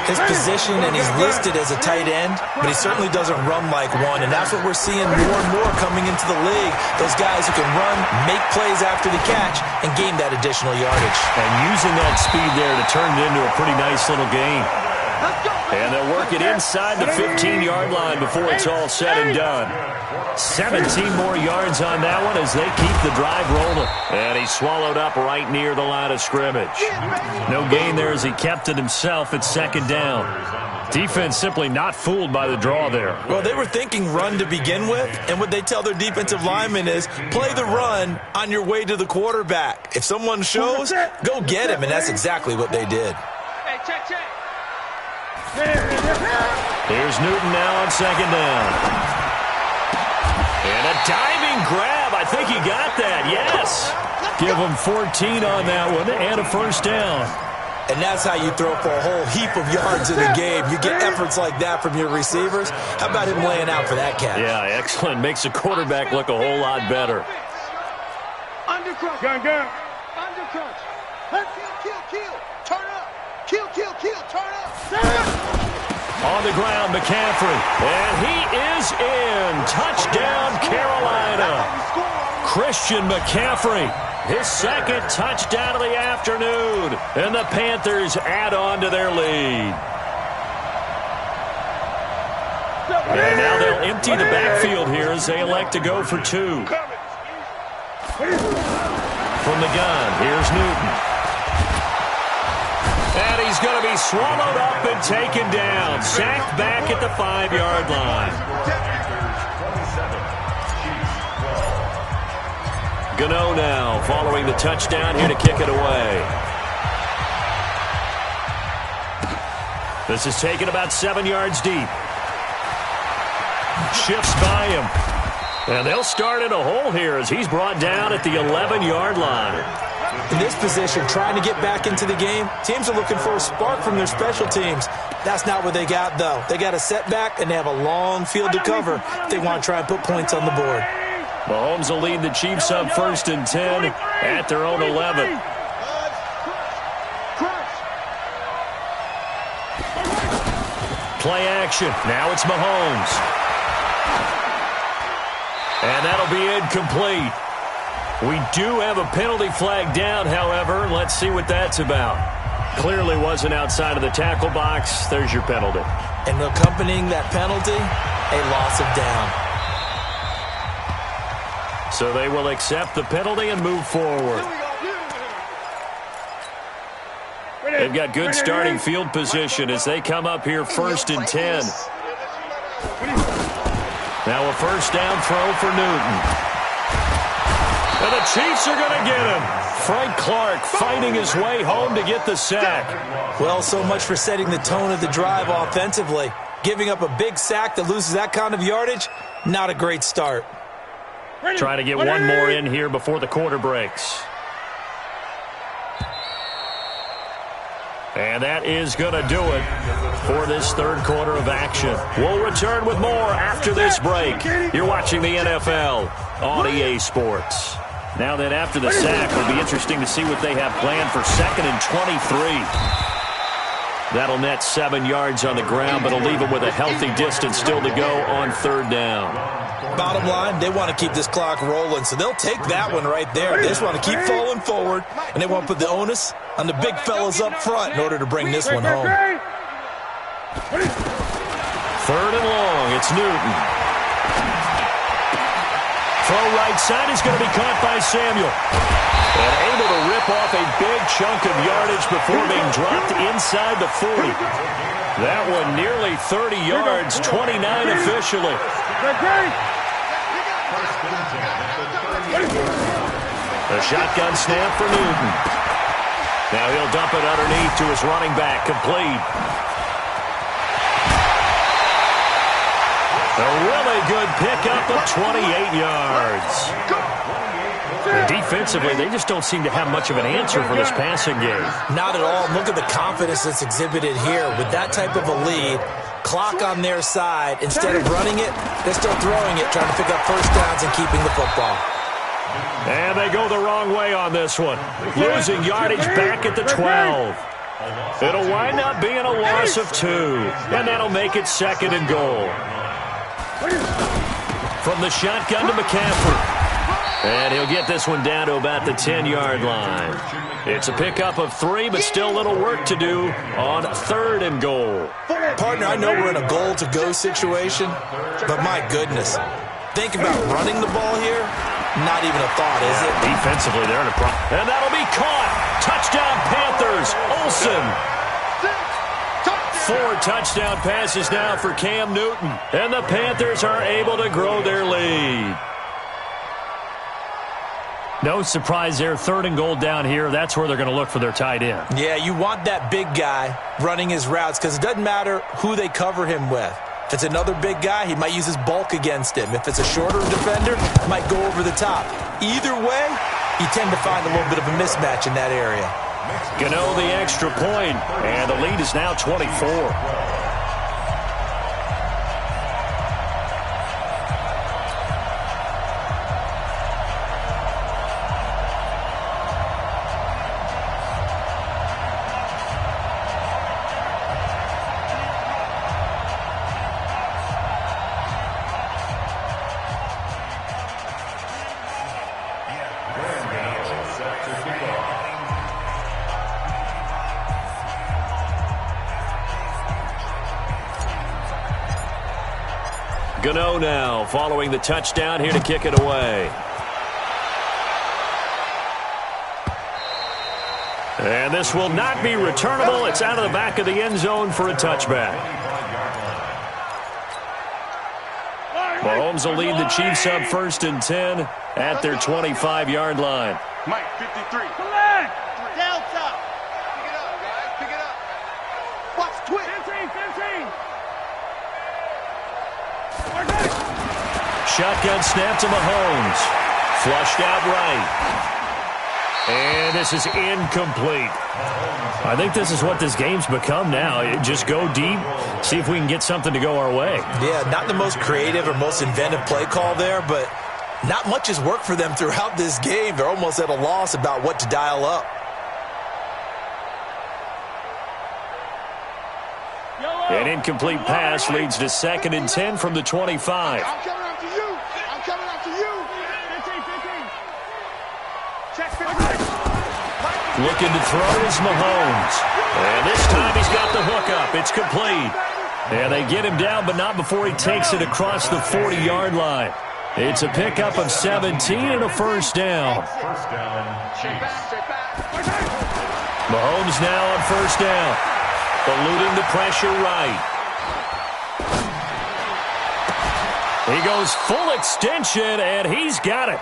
His position, and he's listed as a tight end, but he certainly doesn't run like one, and that's what we're seeing more and more coming into the league. Those guys who can run, make plays after the catch, and gain that additional yardage. And using that speed there to turn it into a pretty nice little game. And they'll work it inside the 15-yard line before it's all said and done. 17 more yards on that one as they keep the drive rolling. And he's swallowed up right near the line of scrimmage. No gain there as he kept it himself at 2nd down. Defense simply not fooled by the draw there. Well, they were thinking run to begin with, and what they tell their defensive linemen is play the run on your way to the quarterback. If someone shows, go get him, and that's exactly what they did. Hey, check. Here's Newton now on 2nd down. And a diving grab. I think he got that, yes. Give him 14 on that one and a 1st down. And that's how you throw for a whole heap of yards in a game. You get efforts like that from your receivers. How about him laying out for that catch? Yeah, excellent. Makes the quarterback look a whole lot better. Undercrunch. Gun. Undercrunch. Kill. Turn up. Kill. Turn up. On the ground, McCaffrey. And he is in. Touchdown, Carolina. Christian McCaffrey, his second touchdown of the afternoon. And the Panthers add on to their lead. And now they'll empty the backfield here as they elect to go for two. From the gun, here's Newton. And he's going to be swallowed up and taken down. Sacked back at the 5-yard line. Gano now following the touchdown here to kick it away. This is taken about 7 yards deep. Shifts by him. And they'll start in a hole here as he's brought down at the 11-yard line. In this position, trying to get back into the game, teams are looking for a spark from their special teams. That's not what they got, though. They got a setback, and they have a long field to cover if they want to try and put points on the board. Mahomes will lead the Chiefs up 1st and 10 at their own 11. Play action. Now it's Mahomes. And that'll be incomplete. We do have a penalty flag down, however. Let's see what that's about. Clearly wasn't outside of the tackle box. There's your penalty. And accompanying that penalty, a loss of down. So they will accept the penalty and move forward. They've got good starting field position as they come up here 1st and 10. Now a first down throw for Newton. And the Chiefs are going to get him. Frank Clark fighting his way home to get the sack. Well, so much for setting the tone of the drive offensively. Giving up a big sack that loses that kind of yardage, not a great start. Try to get one more in here before the quarter breaks. And that is going to do it for this third quarter of action. We'll return with more after this break. You're watching the NFL on EA Sports. Now then, after the sack, it'll be interesting to see what they have planned for 2nd and 23. That'll net 7 yards on the ground, but it'll leave them with a healthy distance still to go on 3rd down. Bottom line, they want to keep this clock rolling, so they'll take that one right there. They just want to keep falling forward, and they want to put the onus on the big fellas up front in order to bring this one home. 3rd and long, it's Newton. Throw right side is going to be caught by Samuel. And able to rip off a big chunk of yardage before being dropped inside the 40. That one nearly 30 yards, 29 officially. The shotgun snap for Newton. Now he'll dump it underneath to his running back, complete. A really good pickup of 28 yards. And defensively, they just don't seem to have much of an answer for this passing game. Not at all. Look at the confidence that's exhibited here. With that type of a lead, clock on their side, instead of running it, they're still throwing it, trying to pick up first downs and keeping the football. And they go the wrong way on this one. Losing yardage back at the 12. It'll wind up being a loss of 2. And that'll make it 2nd and goal. From the shotgun to McCaffrey. And he'll get this one down to about the 10-yard line. It's a pickup of 3, but still a little work to do on 3rd and goal. Partner, I know we're in a goal-to-go situation, but my goodness. Think about running the ball here. Not even a thought, is it? Defensively, they're in a problem. And that'll be caught. Touchdown, Panthers. Olsen. 4 touchdown passes now for Cam Newton. And the Panthers are able to grow their lead. No surprise there. 3rd and goal down here. That's where they're going to look for their tight end. Yeah, you want that big guy running his routes because it doesn't matter who they cover him with. If it's another big guy, he might use his bulk against him. If it's a shorter defender, he might go over the top. Either way, you tend to find a little bit of a mismatch in that area. Gano the extra point, and the lead is now 24. Gano now following the touchdown here to kick it away. And this will not be returnable. It's out of the back of the end zone for a touchback. Mahomes will lead the Chiefs up 1st and 10 at their 25-yard line. Mike, 53. Down top. Pick it up, guys. Pick it up. Watch twitch. 15. Shotgun snap to Mahomes. Flushed out right. And this is incomplete. I think this is what this game's become now. Just go deep, see if we can get something to go our way. Yeah, not the most creative or most inventive play call there, but not much has worked for them throughout this game. They're almost at a loss about what to dial up. An incomplete pass leads to 2nd and 10 from the 25. I'm coming after you. I'm coming after you. 15. Check 15. Looking to throw is Mahomes. And this time he's got the hook up. It's complete. And they get him down, but not before he takes it across the 40-yard line. It's a pickup of 17 and a first down. First down, Chiefs. Mahomes now on first down. Eluding the pressure right. He goes full extension, and he's got it.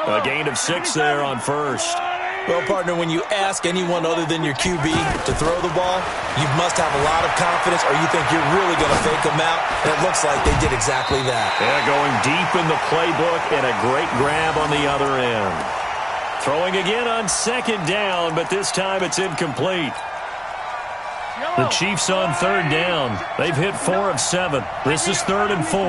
A gain of 6 there on first. Well, partner, when you ask anyone other than your QB to throw the ball, you must have a lot of confidence or you think you're really going to fake them out. And it looks like they did exactly that. Yeah, going deep in the playbook and a great grab on the other end. Throwing again on 2nd down, but this time it's incomplete. The Chiefs on 3rd down. They've hit 4 of 7. This is 3rd and 4.